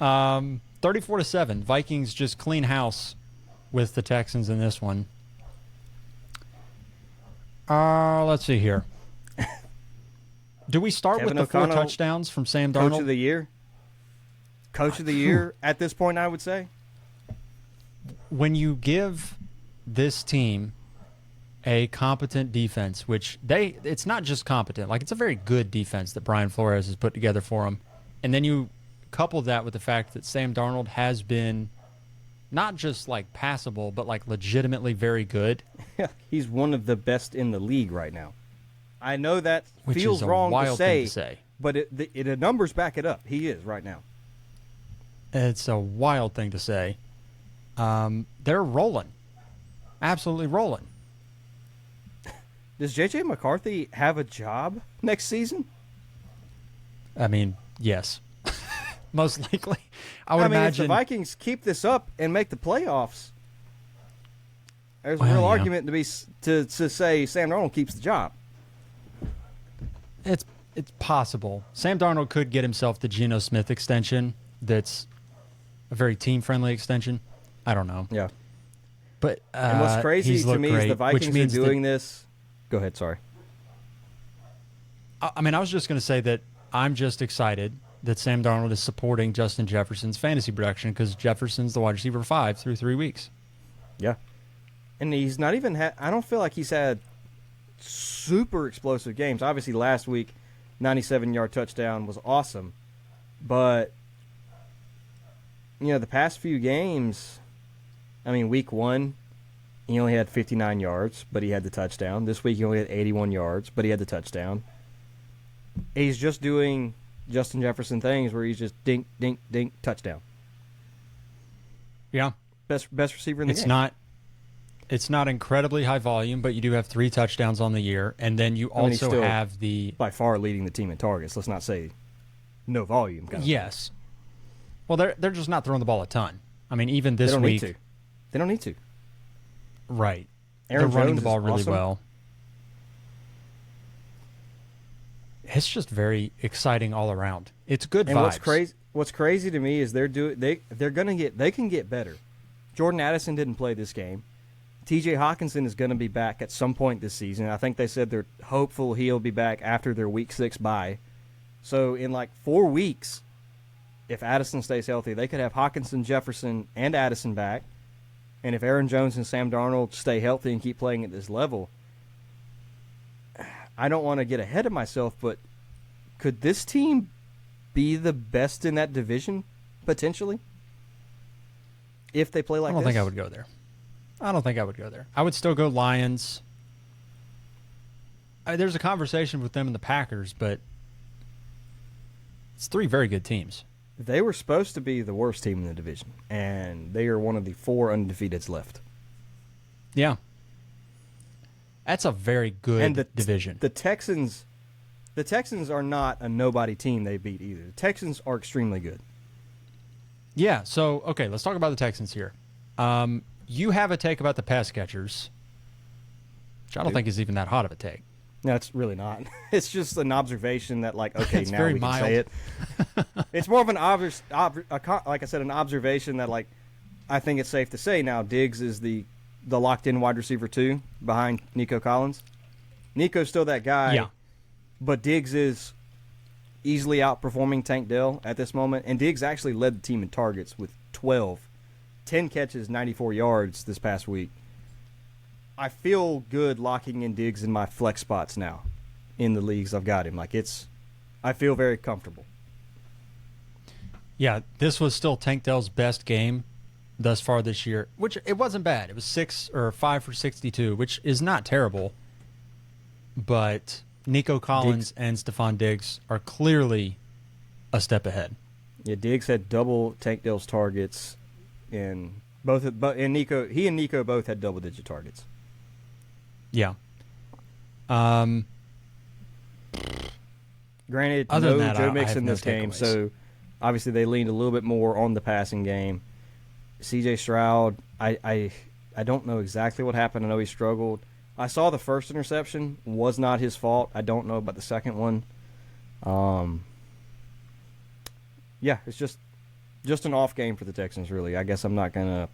34-7. Vikings just clean house with the Texans in this one. Let's see here. Do we start Kevin with the O'Connell, 4 touchdowns from Sam Darnold? Coach of the year? Coach of the year at this point, I would say. When you give this team a competent defense, which it's not just competent, like it's a very good defense that Brian Flores has put together for them, and then you couple that with the fact that Sam Darnold has been not just like passable, but like legitimately very good. Yeah, he's one of the best in the league right now. I know that which feels is a wrong wild to say, thing to say, but the numbers back it up. He is right now. It's a wild thing to say. They're rolling. Absolutely rolling. Does J.J. McCarthy have a job next season? I mean, yes. Most likely. I would imagine. If the Vikings keep this up and make the playoffs, there's a real argument to say Sam Darnold keeps the job. It's possible. Sam Darnold could get himself the Geno Smith extension that's a very team-friendly extension. I don't know. Yeah. But and what's crazy to me is the Vikings are doing this. Go ahead, sorry. I mean, I was just going to say that I'm just excited that Sam Darnold is supporting Justin Jefferson's fantasy production because Jefferson's the wide receiver 5 through 3 weeks. Yeah. And he's not even I don't feel like he's had super explosive games. Obviously, last week, 97-yard touchdown was awesome. But, the past few games, week 1, he only had 59 yards, but he had the touchdown. This week, he only had 81 yards, but he had the touchdown. He's just doing Justin Jefferson things where he's just dink, dink, dink, touchdown. Yeah. Best receiver in the game. It's not incredibly high volume, but you do have 3 touchdowns on the year, and then you also have the by far leading the team in targets. Let's not say no volume. Yes. Well, they're just not throwing the ball a ton. Even this week, they don't need to. Right. Aaron they're running Jones the ball really awesome. well. It's just very exciting all around. It's good and vibes. What's crazy to me is they can get better. Jordan Addison didn't play this game. T.J. Hawkinson is going to be back at some point this season. I think they said they're hopeful he'll be back after their Week 6 bye. So in 4 weeks, if Addison stays healthy, they could have Hawkinson, Jefferson, and Addison back. And if Aaron Jones and Sam Darnold stay healthy and keep playing at this level, I don't want to get ahead of myself, but could this team be the best in that division, potentially? If they play like this? I don't think I would go there. I would still go Lions. There's a conversation with them and the Packers, but it's 3 very good teams. They were supposed to be the worst team in the division, and they are one of the 4 undefeateds left. Yeah. That's a very good division. The Texans are not a nobody team they beat either. The Texans are extremely good. Yeah, so, okay, let's talk about the Texans here. You have a take about the pass catchers, which I don't think is even that hot of a take. No, it's really not. It's just an observation that, like, okay, it's now very we can mild. say it. It's more of an like I said, an observation that, like, I think it's safe to say now Diggs is the locked-in wide receiver 2 behind Nico Collins. Nico's still that guy, Yeah. but Diggs is easily outperforming Tank Dell at this moment, and Diggs actually led the team in targets with 12, 10 catches, 94 yards this past week. I feel good locking in Diggs in my flex spots now in the leagues I've got him. Like, I feel very comfortable. Yeah, this was still Tank Dell's best game thus far this year, which it wasn't bad. It was 5 for 62, which is not terrible. But Nico Collins and Stephon Diggs are clearly a step ahead. Yeah, Diggs had double Tank Dell's targets, and Nico both had double-digit targets. Yeah. Granted, Other no than that, Joe I Mixon have no this game, takeaways. so obviously they leaned a little bit more on the passing game. C.J. Stroud, I don't know exactly what happened. I know he struggled. I saw the first interception was not his fault. I don't know about the second one. Yeah, it's just an off game for the Texans, really. I guess I'm not going to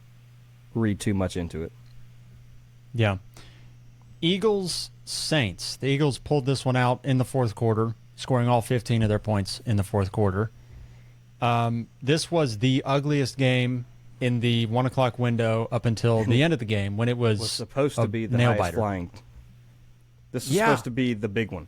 read too much into it. Yeah. Eagles-Saints. The Eagles pulled this one out in the fourth quarter, scoring all 15 of their points in the fourth quarter. This was the ugliest game in the 1 o'clock window up until the end of the game when it was supposed to be the nail highest biter. flying. This is supposed to be the big one.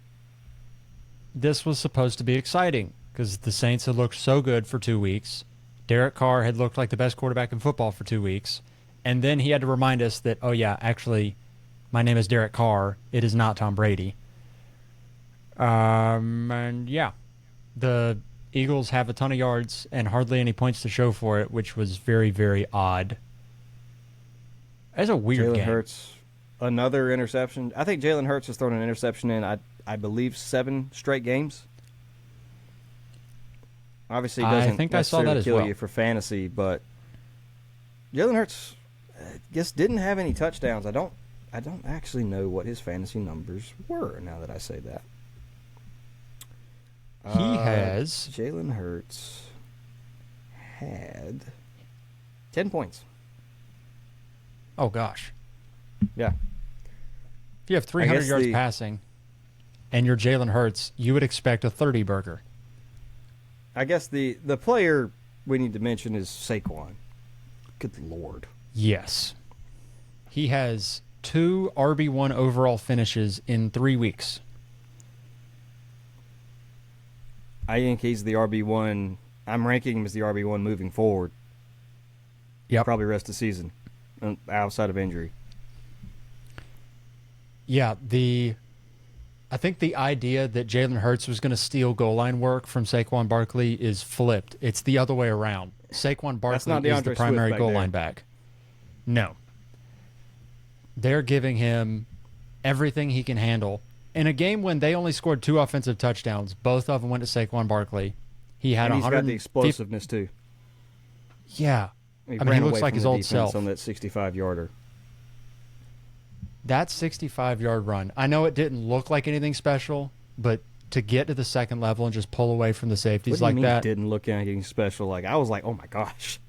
This was supposed to be exciting because the Saints had looked so good for 2 weeks. Derek Carr had looked like the best quarterback in football for 2 weeks. And then he had to remind us that, oh, yeah, actually, my name is Derek Carr. It is not Tom Brady. And, yeah, the Eagles have a ton of yards and hardly any points to show for it, which was very, very odd. It's a weird game. Jalen Hurts, another interception. I think Jalen Hurts has thrown an interception in, I believe, 7 straight games. Obviously, it doesn't I think I saw that as kill well. you for fantasy, but Jalen Hurts, I guess, didn't have any touchdowns. I don't actually know what his fantasy numbers were. Now that I say that, Jalen Hurts had 10 points. Oh, gosh. Yeah. If you have 300 yards passing and you're Jalen Hurts, you would expect a 30 burger. I guess the player we need to mention is Saquon. Good Lord. Yes. He has 2 RB1 overall finishes in 3 weeks. I think he's the RB1. I'm ranking him as the RB1 moving forward. Yep. Probably rest of the season, outside of injury. Yeah, I think the idea that Jalen Hurts was going to steal goal line work from Saquon Barkley is flipped. It's the other way around. Saquon Barkley is the primary goal line back. No. They're giving him everything he can handle. In a game when they only scored 2 offensive touchdowns, both of them went to Saquon Barkley. He had and he's got the explosiveness, too. Yeah. He looks like his old self. On that 65-yarder. That 65-yard run, I know it didn't look like anything special, but to get to the second level and just pull away from the safeties like that. It didn't look anything special. Like, I was like, oh, my gosh.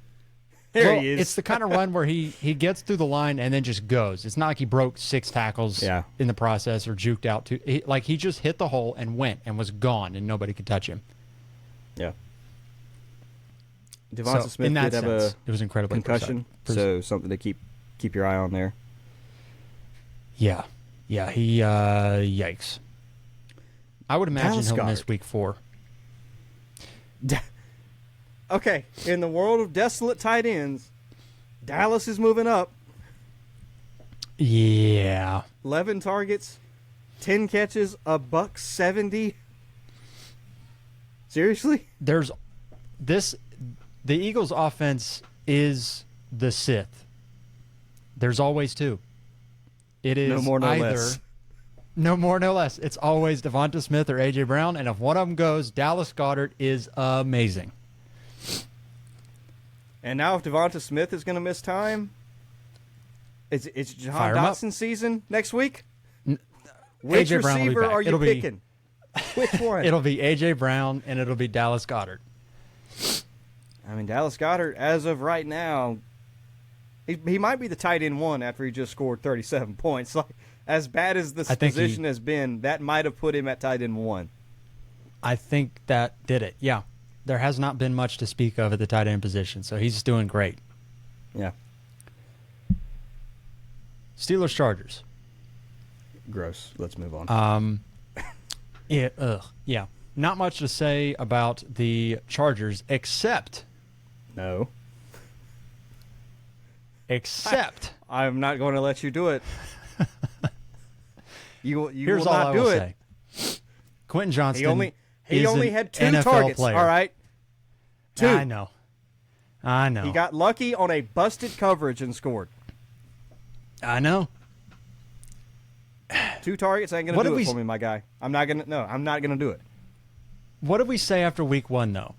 There he is. It's the kind of run where he gets through the line and then just goes. It's not like he broke 6 tackles in the process or juked out. He just hit the hole and went and was gone, and nobody could touch him. Yeah. Devonta Smith did have a it was incredibly concussion, so something to keep your eye on there. Yeah. Yeah, he, yikes. I would imagine he'll miss week 4. Okay, in the world of desolate tight ends, Dallas is moving up. Yeah. 11 targets, 10 catches, $170. Seriously? The Eagles' offense is the Sith. There's always 2. It is no more, no less. No more, no less. It's always Devonta Smith or A.J. Brown, and if one of them goes, Dallas Goedert is amazing. And now if Devonta Smith is going to miss time, it's Jahan Dotson season next week? Which A.J. Brown will be receiver back. are you picking? Which one? It'll be A.J. Brown and it'll be Dallas Goedert. I mean, Dallas Goedert, as of right now, he might be the tight end one after he just scored 37 points. Like, as bad as this position has been, that might have put him at tight end one. I think that did it, yeah. There has not been much to speak of at the tight end position, so he's doing great. Yeah. Steelers-Chargers. Gross. Let's move on. Yeah. Not much to say about the Chargers, except I'm not going to let you do it. You Here's will all not I do will it. say. Quentin Johnston. He only had 2 NFL targets. player. All right. 2. I know. He got lucky on a busted coverage and scored. I know. 2 targets ain't gonna do it for me, my guy. I'm not gonna do it. What did we say after week 1 though?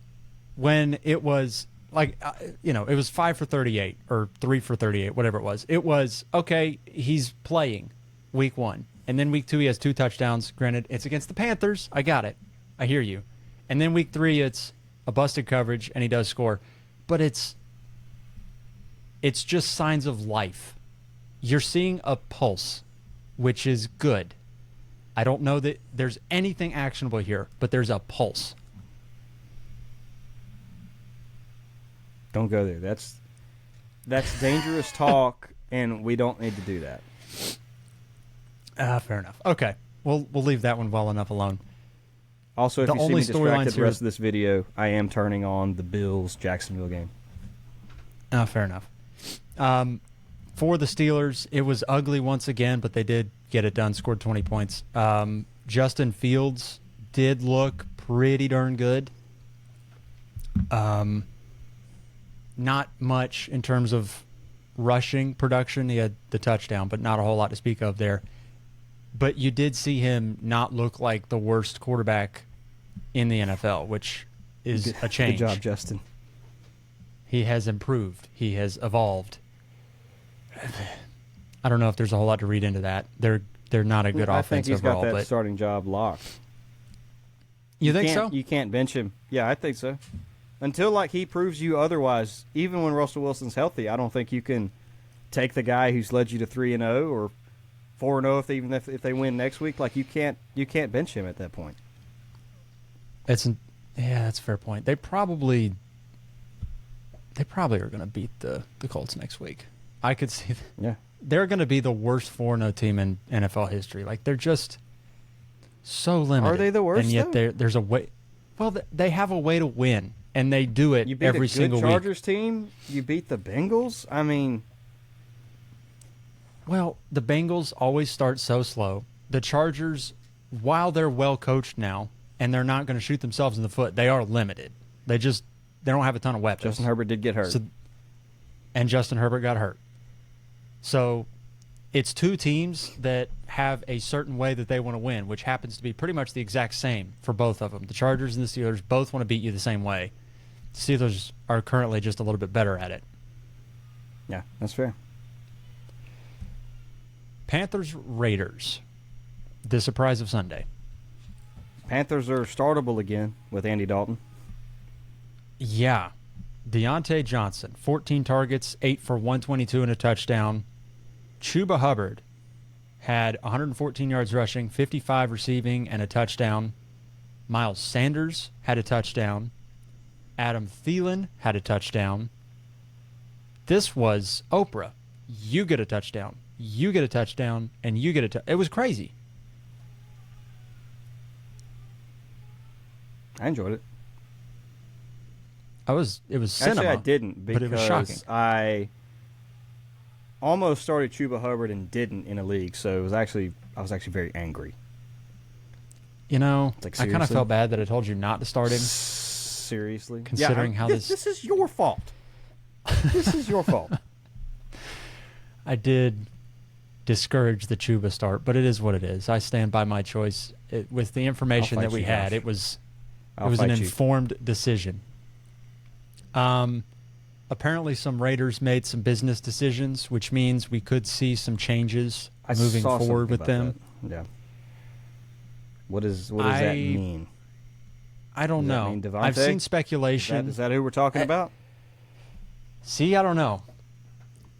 When it was like, it was 5 for 38 or 3 for 38, whatever it was. It was okay. He's playing week 1, and then week 2 he has 2 touchdowns. Granted, it's against the Panthers. I got it. I hear you. And then week 3, it's a busted coverage, and he does score. But it's just signs of life. You're seeing a pulse, which is good. I don't know that there's anything actionable here, but there's a pulse. Don't go there. That's dangerous talk, and we don't need to do that. Fair enough. Okay, we'll leave that one well enough alone. Also, if The you see only me distracted storylines the rest of this video, I am turning on the Bills-Jacksonville game. Fair enough. For the Steelers, it was ugly once again, but they did get it done, scored 20 points. Justin Fields did look pretty darn good. Not much in terms of rushing production. He had the touchdown, but not a whole lot to speak of there. But you did see him not look like the worst quarterback in the NFL, which is a change. Good job, Justin. He has improved. He has evolved. I don't know if there's a whole lot to read into that. They're not a good offense overall. I think he's got that but starting job locked. You think so? You can't bench him. Yeah, I think so. Until he proves you otherwise, even when Russell Wilson's healthy, I don't think you can take the guy who's led you to 3-0 or 4-0 if they win next week. You can't bench him at that point. That's a fair point. They probably are going to beat the Colts next week. I could see that. Yeah. They're going to be the worst 4-0 team in NFL history. They're just so limited. Are they the worst? And yet there's a way. Well, they have a way to win, and they do it every single week. You beat a good Chargers team. You beat the Bengals. I mean, well, the Bengals always start so slow. The Chargers, while they're well coached now, and they're not going to shoot themselves in the foot, they are limited. They don't have a ton of weapons. Justin Herbert did get hurt. And Justin Herbert got hurt. So it's 2 teams that have a certain way that they want to win, which happens to be pretty much the exact same for both of them. The Chargers and the Steelers both want to beat you the same way. The Steelers are currently just a little bit better at it. Yeah, that's fair. Panthers-Raiders, the surprise of Sunday. Panthers are startable again with Andy Dalton. Yeah. Deontay Johnson, 14 targets, 8 for 122 and a touchdown. Chuba Hubbard had 114 yards rushing, 55 receiving, and a touchdown. Miles Sanders had a touchdown. Adam Thielen had a touchdown. This was Oprah. You get a touchdown. You get a touchdown, and you get a touchdown. It was crazy. I enjoyed it. It was cinema. Actually, I didn't because but it was shocking. I almost started Chuba Hubbard and didn't in a league, so I was actually very angry. I kind of felt bad that I told you not to start him. Seriously? Considering how this is your fault. This is your fault. I did discourage the Chuba start, but it is what it is. I stand by my choice. With the information that we had, it was an informed decision. Apparently some Raiders made some business decisions, which means we could see some changes moving forward with them. Yeah. What does that mean? I don't know. Mean Devontae? I've seen speculation. Is that who we're talking about? See, I don't know.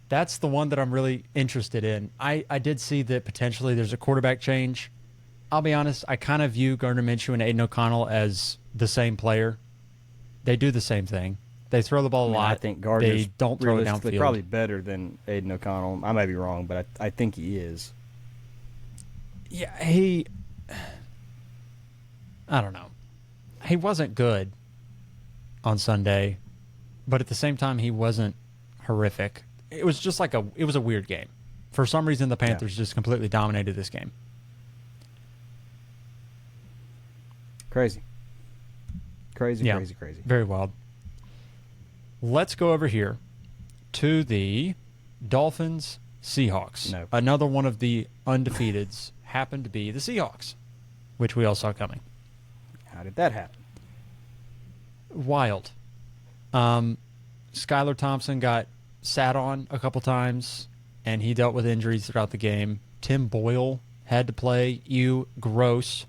That's the one that I'm really interested in. I did see that potentially there's a quarterback change. I'll be honest, I kind of view Gardner Minshew and Aiden O'Connell as the same player. They do the same thing. They throw the ball a lot. I think Gardner's they don't throw it downfield. Probably better than Aiden O'Connell. I may be wrong, but I think he is. Yeah, I don't know. He wasn't good on Sunday, but at the same time, he wasn't horrific. It was just it was a weird game. For some reason, the Panthers just completely dominated this game. Crazy. Crazy. Very wild. Let's go over here to the Dolphins Seahawks. No. Another one of the undefeateds happened to be the Seahawks, which we all saw coming. How did that happen? Wild. Skylar Thompson got sat on a couple times, and he dealt with injuries throughout the game. Tim Boyle had to play. Gross.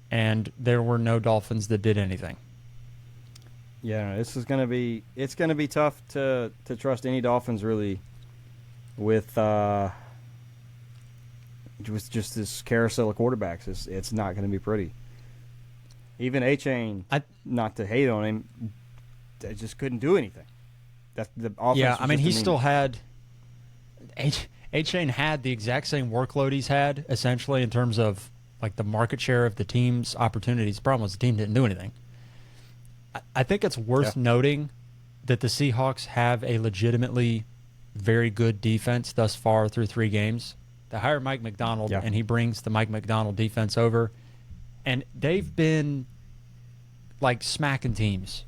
And there were no Dolphins that did anything. Yeah, it's going to be tough to trust any Dolphins really with just this carousel of quarterbacks. It's not going to be pretty. Even A-Chain, not to hate on him, they just couldn't do anything. That's the offense. Yeah, I mean, he still had A-Chain had the exact same workload he's had essentially in terms of like the market share of the team's opportunities. The problem was the team didn't do anything. I think it's worth noting that the Seahawks have a legitimately very good defense thus far through 3 games. They hired Mike McDonald, and he brings the Mike McDonald defense over. And they've been like smacking teams.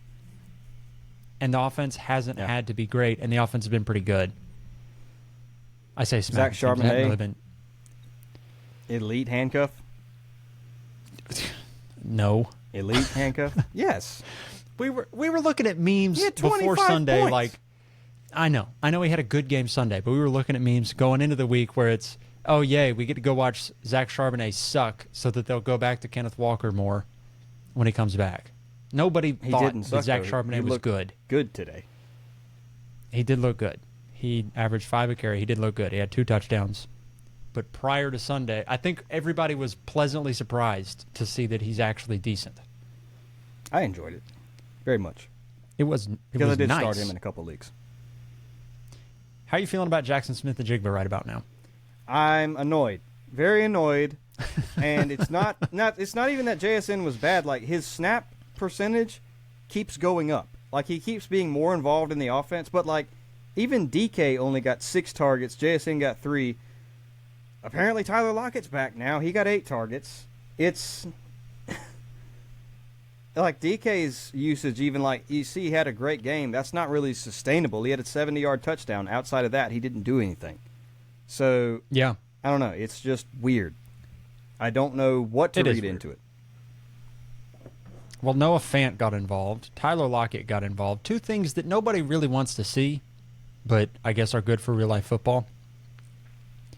And the offense hasn't had to be great, and the offense has been pretty good. I say smacking Zach teams. Charbonnet, Really been... elite handcuff? No. Elite handcuff? Yes. We were looking at memes before 25 Sunday. points. Like, I know he had a good game Sunday, but we were looking at memes going into the week where it's, oh yay, we get to go watch Zach Charbonnet suck, so that they'll go back to Kenneth Walker more when he comes back. Nobody thought that Zach Charbonnet was good. Good today. He did look good. He averaged 5 a carry. He did look good. He had 2 touchdowns. But prior to Sunday, I think everybody was pleasantly surprised to see that he's actually decent. I enjoyed it very much. It was because I did nice. start him in a couple leagues. How are you feeling about Jackson Smith-Njigba right about now? I'm annoyed, very annoyed, and it's not even that JSN was bad. Like his snap percentage keeps going up. Like he keeps being more involved in the offense. But like even DK only got 6 targets. JSN got 3. Apparently Tyler Lockett's back now. He got 8 targets. It's like DK's usage, even like you see he had a great game. That's not really sustainable. He had a 70-yard touchdown. Outside of that, he didn't do anything. So yeah, I don't know. It's just weird. I don't know what to read into it. Well, Noah Fant got involved. Tyler Lockett got involved. 2 things that nobody really wants to see, but I guess are good for real-life football.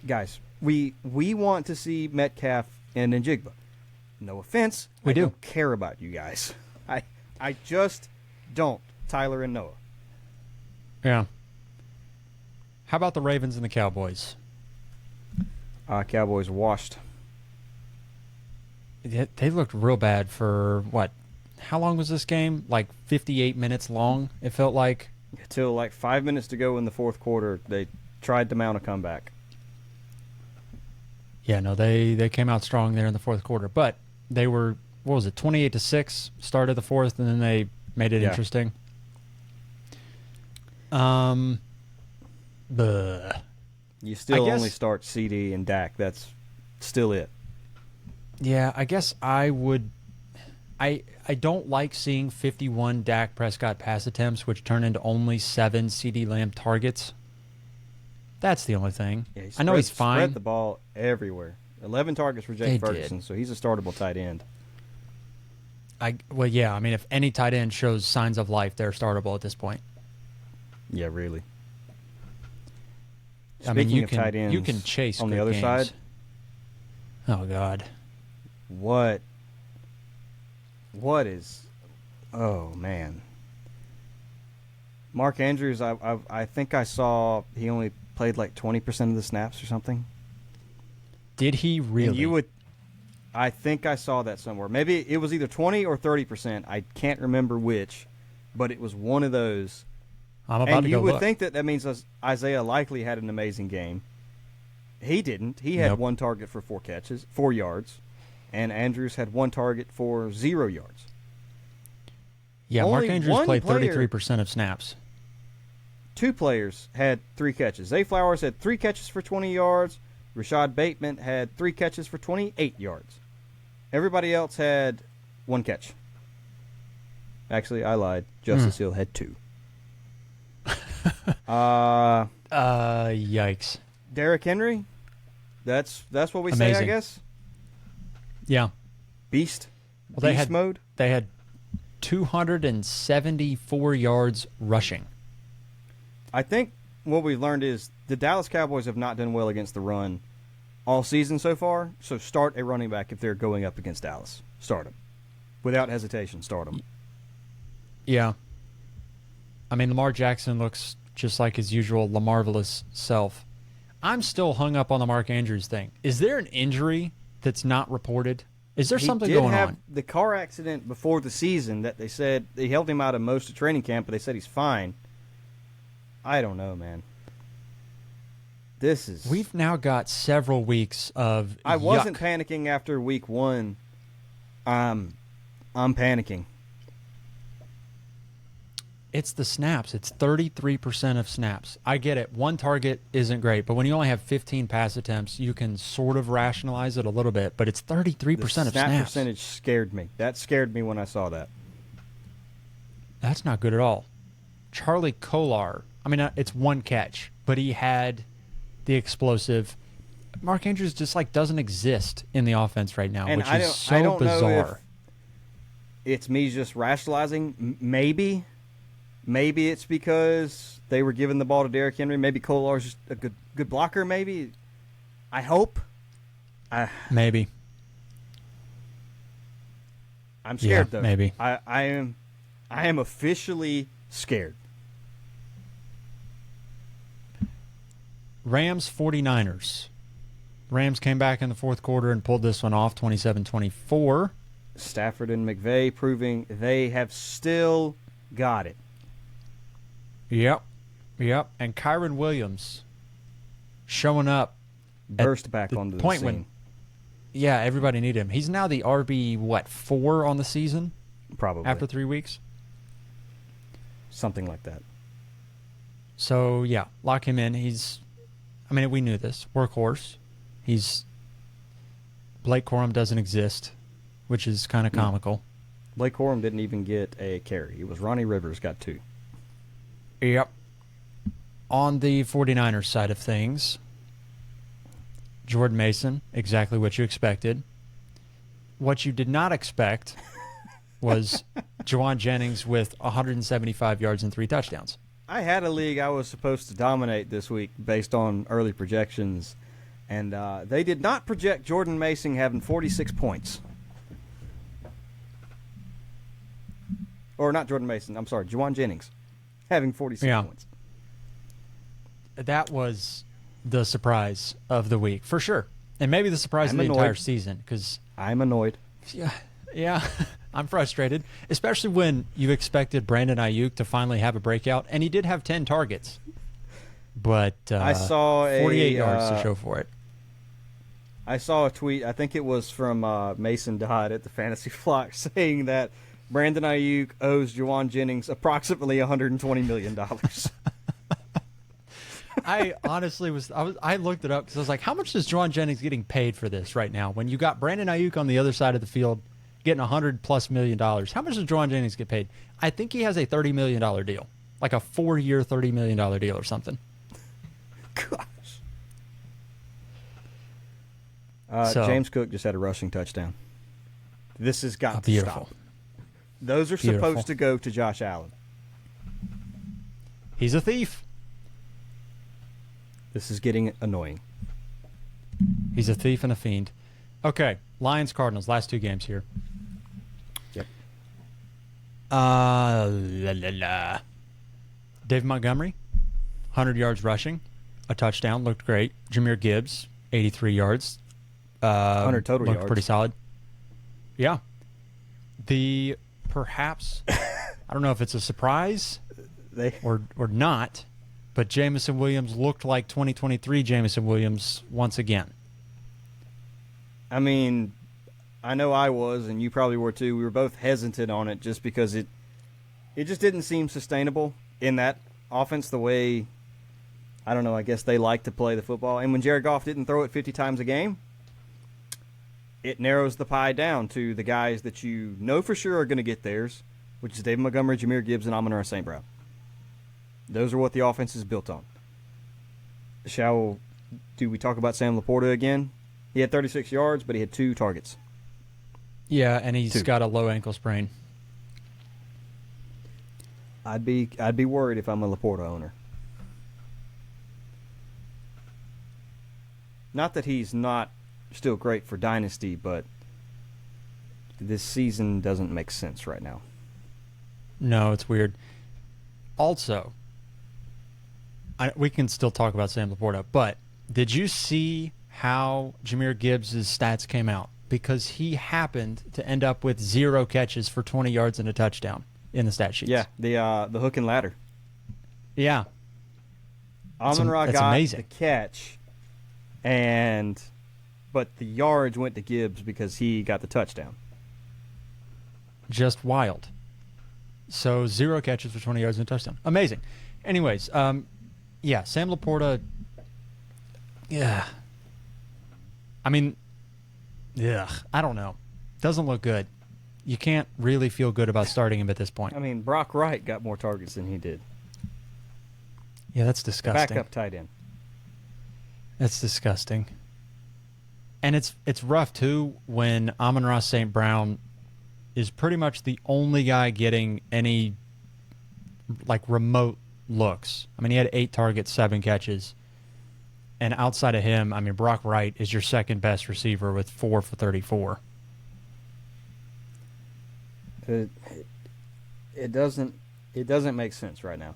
Guys, we want to see Metcalf and Njigba. No offense. I don't care about you guys. I just don't. Tyler and Noah. Yeah. How about the Ravens and the Cowboys? Cowboys washed. They looked real bad for, what? How long was this game? Like 58 minutes long, it felt like. Until like 5 minutes to go in the fourth quarter, they tried to mount a comeback. Yeah, no, they came out strong there in the fourth quarter. But they were, 28-6, started the fourth, and then they made it interesting. You still only start CD and Dak. That's still it. Yeah, I guess I would. I don't like seeing 51 Dak Prescott pass attempts, which turn into only 7 CD Lamb targets. That's the only thing. Yeah, I know he's fine. Spread the ball everywhere. 11 targets for Jake Ferguson, so he's a startable tight end. Well, yeah. I mean, if any tight end shows signs of life, they're startable at this point. Yeah, really. I mean, you can chase on good the other games. side. Oh God. What is... Oh, man. Mark Andrews, I think I saw he only played like 20% of the snaps or something. Did he really? And I think I saw that somewhere. Maybe it was either 20 or 30%. I can't remember which, but it was one of those. I'm about to go look. And you would think that means Isaiah likely had an amazing game. He didn't. He had one target for 4 yards, and Andrews had one target for 0 yards. Yeah, Only Mark Andrews played 33% of snaps. 2 players had 3 catches. Zay Flowers had 3 catches for 20 yards. Rashad Bateman had 3 catches for 28 yards. Everybody else had 1 catch. Actually, I lied. Justice Hill had 2. Yikes. Derrick Henry? That's what we Amazing. say, I guess? Yeah. Beast? Well, Beast mode? They had 274 yards rushing. I think what we've learned is the Dallas Cowboys have not done well against the run all season so far, so start a running back if they're going up against Dallas. Start him. Without hesitation, start him. Yeah. I mean, Lamar Jackson looks just like his usual Lamarvelous self. I'm still hung up on the Mark Andrews thing. Is there an injury that's not reported? Is there something going on? He did have the car accident before the season that they said they held him out of most of training camp, but they said he's fine. I don't know, man. We've now got several weeks of I wasn't panicking after week 1. I'm panicking. It's the snaps. It's 33% of snaps. I get it. One target isn't great, but when you only have 15 pass attempts, you can sort of rationalize it a little bit, but it's 33% of snaps. The snap percentage scared me. That scared me when I saw that. That's not good at all. Charlie Kolar, I mean, it's 1 catch, but he had the explosive. Mark Andrews just doesn't exist in the offense right now, which is so bizarre. Know if it's me just rationalizing. Maybe it's because they were giving the ball to Derrick Henry. Maybe Kolar's just a good blocker. Maybe. I hope. Maybe. I'm scared though. Maybe. I am officially scared. Rams 49ers. Rams came back in the fourth quarter and pulled this one off 27-24. Stafford and McVay proving they have still got it. Yep. And Kyron Williams showing up. Burst back onto the scene. When, everybody needed him. He's now the RB, 4 on the season? Probably. After 3 weeks? Something like that. So, lock him in. We knew this. Workhorse. Blake Corum doesn't exist, which is kind of comical. Blake Corum didn't even get a carry. It was Ronnie Rivers got 2. Yep. On the 49ers side of things, Jordan Mason, exactly what you expected. What you did not expect was Juwan Jennings with 175 yards and 3 touchdowns. I had a league I was supposed to dominate this week based on early projections, and they did not project Jordan Mason having 46 points. Or not Jordan Mason, I'm sorry, Juwan Jennings having 46 points. That was the surprise of the week, for sure. And maybe the surprise of the entire season. I'm annoyed. Yeah. I'm frustrated, especially when you expected Brandon Ayuk to finally have a breakout, and he did have 10 targets. But I saw 48 yards to show for it. I saw a tweet, I think it was from Mason Dodd at the Fantasy Flock, saying that Brandon Ayuk owes Juwan Jennings approximately $120 million. I honestly I looked it up because I was like, how much is Juwan Jennings getting paid for this right now? When you got Brandon Ayuk on the other side of the field getting $100+ million, how much does Juwan Jennings get paid? I think he has a $30 million deal, like a 4-year $30 million deal or something. Gosh. James Cook just had a rushing touchdown. This has got to stop. Those are supposed to go to Josh Allen. He's a thief. This is getting annoying. He's a thief and a fiend. Okay, Lions, Cardinals, last two games here. Yep. David Montgomery, 100 yards rushing, a touchdown, looked great. Jahmyr Gibbs, 83 yards. 100 total looked yards. pretty solid. Yeah. Perhaps, I don't know if it's a surprise or not, but Jameson Williams looked like 2023 Jameson Williams once again. I mean, I know I was, and you probably were too. We were both hesitant on it just because it just didn't seem sustainable in that offense the way, I don't know, I guess they like to play the football. And when Jared Goff didn't throw it 50 times a game, it narrows the pie down to the guys that you know for sure are going to get theirs, which is David Montgomery, Jahmyr Gibbs, and Amon-Ra St. Brown. Those are what the offense is built on. Do we talk about Sam Laporta again? He had 36 yards, but he had 2 targets. Yeah, and he's got a low ankle sprain. I'd be worried if I'm a Laporta owner. Not that he's not still great for Dynasty, but this season doesn't make sense right now. No, it's weird. Also, we can still talk about Sam Laporta, but did you see how Jahmyr Gibbs' stats came out? Because he happened to end up with 0 catches for 20 yards and a touchdown in the stat sheets. Yeah, the hook and ladder. Yeah. Amon-Ra that's got amazing. the catch, but the yards went to Gibbs because he got the touchdown. Just wild. So 0 catches for 20 yards and a touchdown. Amazing. Anyways, yeah, Sam Laporta, yeah. I mean, yeah, I don't know. Doesn't look good. You can't really feel good about starting him at this point. I mean, Brock Wright got more targets than he did. Yeah, that's disgusting. Backup tight end. That's disgusting. And it's rough, too, when Amon-Ra St. Brown is pretty much the only guy getting any, like, remote looks. I mean, he had 8 targets, 7 catches. And outside of him, I mean, Brock Wright is your second best receiver with 4 for 34. It doesn't make sense right now.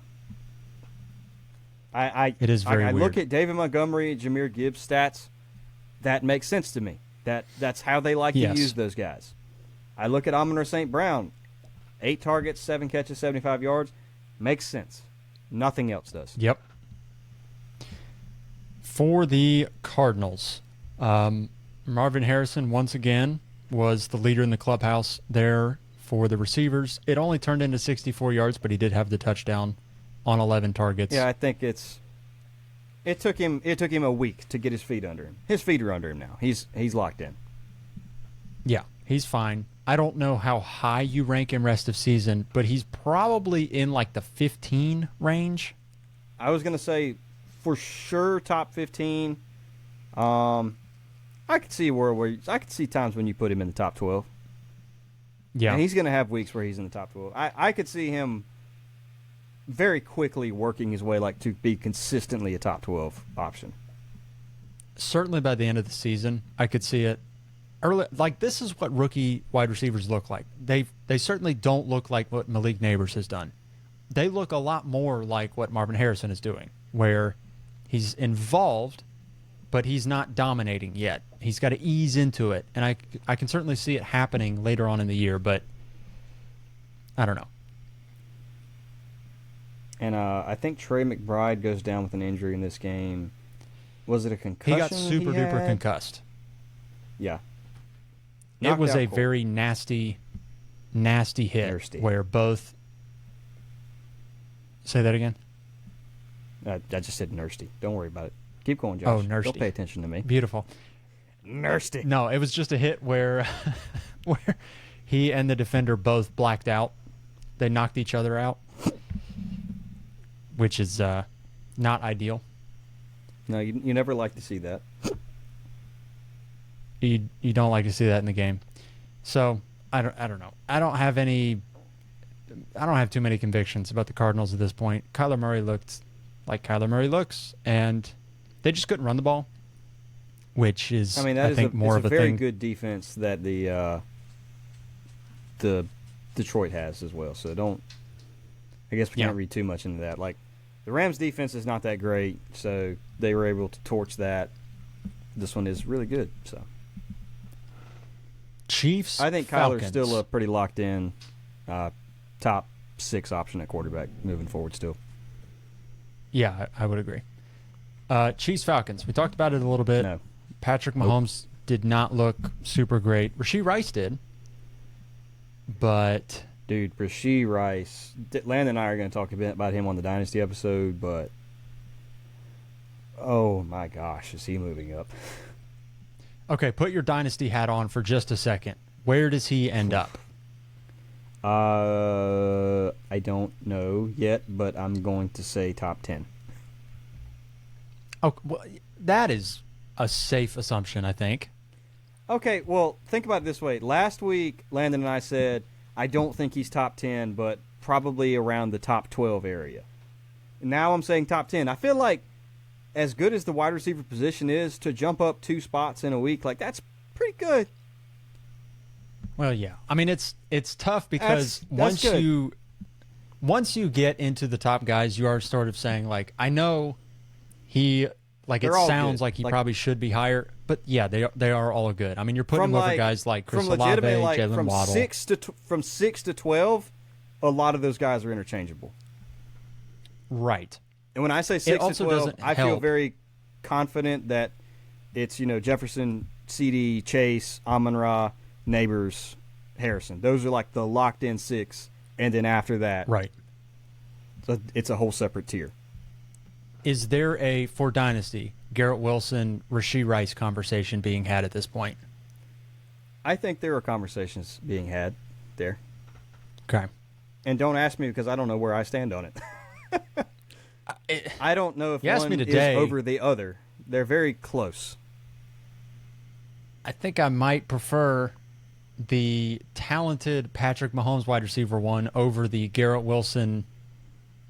It is very I weird. look at David Montgomery, Jahmyr Gibbs stats. That makes sense to me. That's how they like to use those guys. I look at Amon-Ra St. Brown, 8 targets, 7 catches, 75 yards. Makes sense. Nothing else does. Yep. For the Cardinals, Marvin Harrison once again was the leader in the clubhouse there for the receivers. It only turned into 64 yards, but he did have the touchdown on 11 targets. Yeah, I think it took him a week to get his feet under him. His feet are under him now. He's locked in. Yeah, he's fine. I don't know how high you rank him rest of season, but he's probably in like the 15 range. I was going to say for sure top 15. I could see I could see times when you put him in the top 12. Yeah. And he's going to have weeks where he's in the top 12. I could see him very quickly working his way to be consistently a top 12 option. Certainly by the end of the season, I could see it. Early, like, this is what rookie wide receivers look like. They certainly don't look like what Malik Nabers has done. They look a lot more like what Marvin Harrison is doing, where he's involved, but he's not dominating yet. He's got to ease into it, and I can certainly see it happening later on in the year, but I don't know. And I think Trey McBride goes down with an injury in this game. Was it a concussion? He got super duper concussed. Yeah. It was a very nasty hit Nasty. where both. Say that again. I just said nursty. Don't worry about it. Keep going, Josh. Oh, nursty. Don't pay attention to me. Beautiful. Nursty. No, it was just a hit where he and the defender both blacked out. They knocked each other out, which is not ideal. No, you never like to see that. You don't like to see that in the game. So I don't know. I don't have too many convictions about the Cardinals at this point. Kyler Murray looked like Kyler Murray looks, and they just couldn't run the ball. which is, I mean, that I think, more of a very thing. good defense that the Detroit has as well. So I guess we can't read too much into that. Like, the Rams' defense is not that great, so they were able to torch that. This one is really good. So Chiefs, I think Falcons. Kyler's still a pretty locked in top 6 option at quarterback moving forward still. Yeah, I would agree. Chiefs, Falcons. We talked about it a little bit. No. Patrick Mahomes did not look super great. Rashee Rice did. But dude, Rashee Rice, Landon and I are going to talk a bit about him on the Dynasty episode, but oh my gosh, is he moving up? Okay, put your Dynasty hat on for just a second. Where does he end up? I don't know yet, but I'm going to say top 10. Oh, well, that is a safe assumption, I think. Okay, well, think about it this way. Last week, Landon and I said, I don't think he's top 10, but probably around the top 12 area. Now I'm saying top 10. I feel like as good as the wide receiver position is, to jump up 2 spots in a week, like, that's pretty good. Well, yeah. I mean, it's tough because that's good. once you get into the top guys, you are sort of saying, like, I know he, like, it sounds like he probably should be higher, but yeah, they are all good. I mean, you're putting him over guys like Chris Olave, Jalen Waddle. From 6 to 12, a lot of those guys are interchangeable. Right. And when I say 6 to 12, I feel very confident that it's, Jefferson, CD, Chase, Amon-Ra, Nabers, Harrison. Those are like the locked-in 6, and then after that, right, so it's a whole separate tier. Is there for Dynasty, Garrett Wilson, Rashee Rice conversation being had at this point? I think there are conversations being had there. Okay. And don't ask me because I don't know where I stand on it. I don't know if one is over the other. They're very close. I think I might prefer the talented Patrick Mahomes wide receiver 1 over the Garrett Wilson.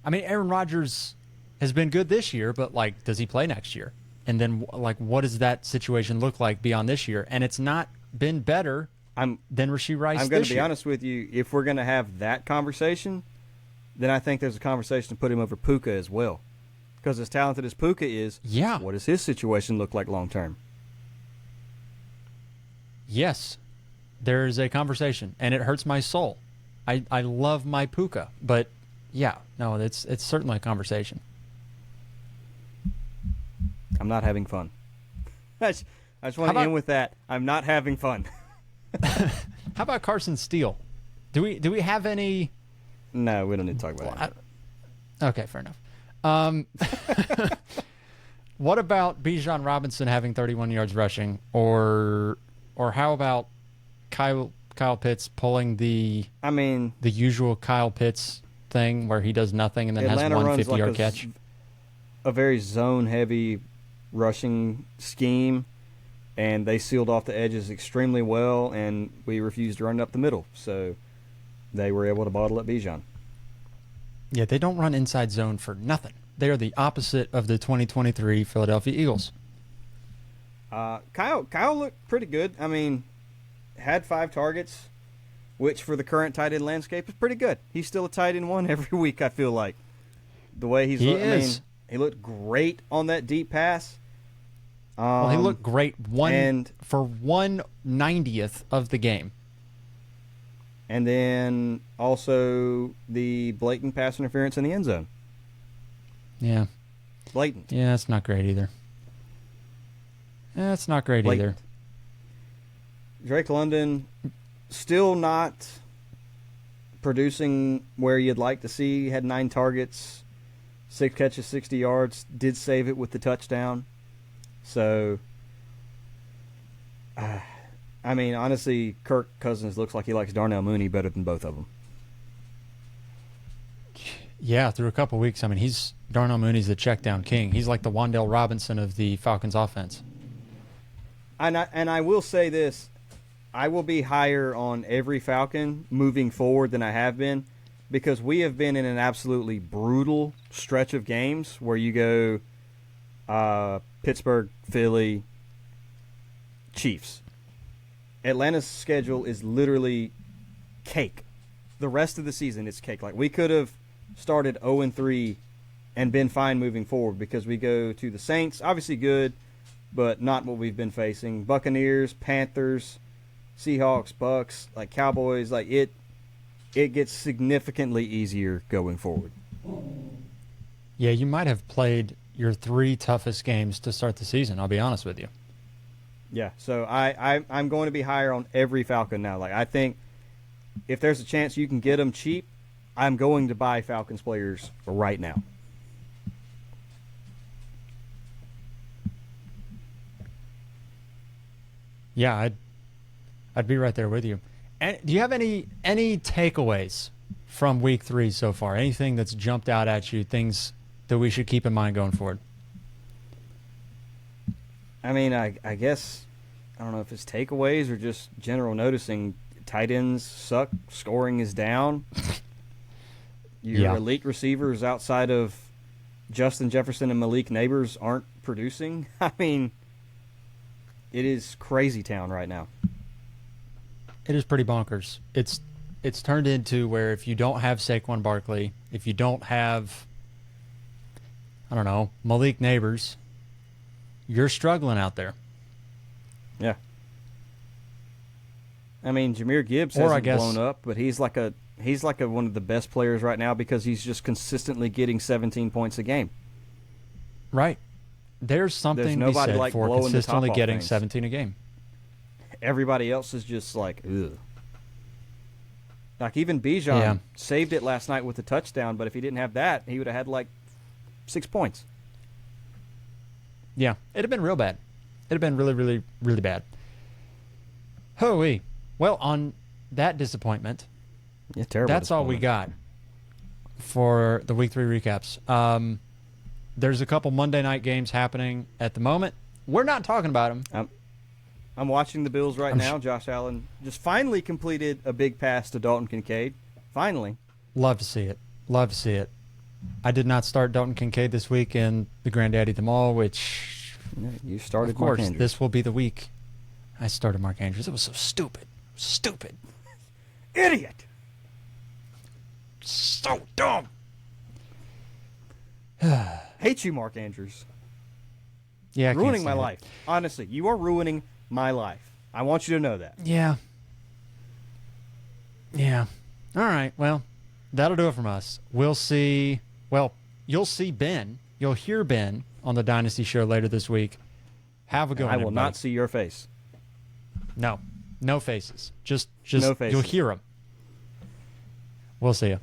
I mean, Aaron Rodgers has been good this year, but, like, does he play next year? And then, like, what does that situation look like beyond this year? And it's not been better than Rashee Rice this year. I'm going to be honest with you. If we're going to have that conversation, then I think there's a conversation to put him over Puka as well. Because as talented as Puka is, what does his situation look like long term? Yes, there is a conversation, and it hurts my soul. I love my Puka, but yeah, no, it's certainly a conversation. I'm not having fun. I just want to end with that. I'm not having fun. How about Carson Steele? Do we have any? No, we don't need to talk about it. Okay, fair enough. What about Bijan Robinson having 31 yards rushing, or how about Kyle Pitts pulling the usual Kyle Pitts thing where he does nothing and then Atlanta has one runs 50-yard like catch? A very zone-heavy rushing scheme, and they sealed off the edges extremely well, and we refused to run up the middle, so they were able to bottle up Bijan. Yeah, they don't run inside zone for nothing. They are the opposite of the 2023 Philadelphia Eagles. Kyle looked pretty good. I mean, had 5 targets, which for the current tight end landscape is pretty good. He's still a tight end 1 every week, I feel like. The way he looked great on that deep pass. Well, he looked great for 1/90th of the game. And then also the blatant pass interference in the end zone. Yeah. Blatant. Yeah, that's not great either. That's not great either. Drake London still not producing where you'd like to see. He had 9 targets, 6 catches, 60 yards. Did save it with the touchdown. So, I mean, honestly, Kirk Cousins looks like he likes Darnell Mooney better than both of them. Yeah, through a couple weeks. I mean, Darnell Mooney's the check down king. He's like the Wan'Dale Robinson of the Falcons offense. And I will say this. I will be higher on every Falcon moving forward than I have been, because we have been in an absolutely brutal stretch of games where you go Pittsburgh, Philly, Chiefs. Atlanta's schedule is literally cake. The rest of the season is cake. Like, we could have started 0-3 and been fine moving forward because we go to the Saints, obviously good, but not what we've been facing. Buccaneers, Panthers, Seahawks, Bucks, like Cowboys, like it gets significantly easier going forward. Yeah, you might have played your 3 toughest games to start the season, I'll be honest with you. Yeah, so I'm going to be higher on every Falcon now. Like, I think if there's a chance you can get them cheap, I'm going to buy Falcons players right now. Yeah, I'd be right there with you. And do you have any takeaways from week 3 so far? Anything that's jumped out at you, things that we should keep in mind going forward? I mean, I guess, I don't know if it's takeaways or just general noticing. Tight ends suck. Scoring is down. Your elite receivers outside of Justin Jefferson and Malik Nabers aren't producing. I mean, it is crazy town right now. It is pretty bonkers. It's turned into where if you don't have Saquon Barkley, if you don't have, I don't know, Malik Nabers, you're struggling out there. Yeah. I mean, Jahmyr Gibbs hasn't blown up, but he's like one of the best players right now because he's just consistently getting 17 points a game. Right. There's something to be said like for consistently getting 17 a game. Everybody else is just like, ugh. Like, even Bijan saved it last night with a touchdown, but if he didn't have that, he would have had like 6 points. Yeah, it'd have been real bad. It'd have been really, really, really bad. Hooey. Well, on that disappointment, terrible. That's all we got for the Week 3 recaps. There's a couple Monday night games happening at the moment. We're not talking about them. I'm watching the Bills right now. Josh Allen just finally completed a big pass to Dalton Kincaid. Finally. Love to see it. Love to see it. I did not start Dalton Kincaid this week in the Granddaddy them all, which, you started. Of course, Mark Andrews. This will be the week I started Mark Andrews. It was so stupid. Stupid. Idiot. So dumb. Hate you, Mark Andrews. Yeah, ruining my life. Honestly, you are ruining my life. I want you to know that. Yeah. Yeah. All right. Well, that'll do it from us. We'll see. Well, you'll see Ben. You'll hear Ben on the Dynasty Show later this week. Have a good one, I will everybody. not see your face. No. No faces. Just no faces. You'll hear them. We'll see you.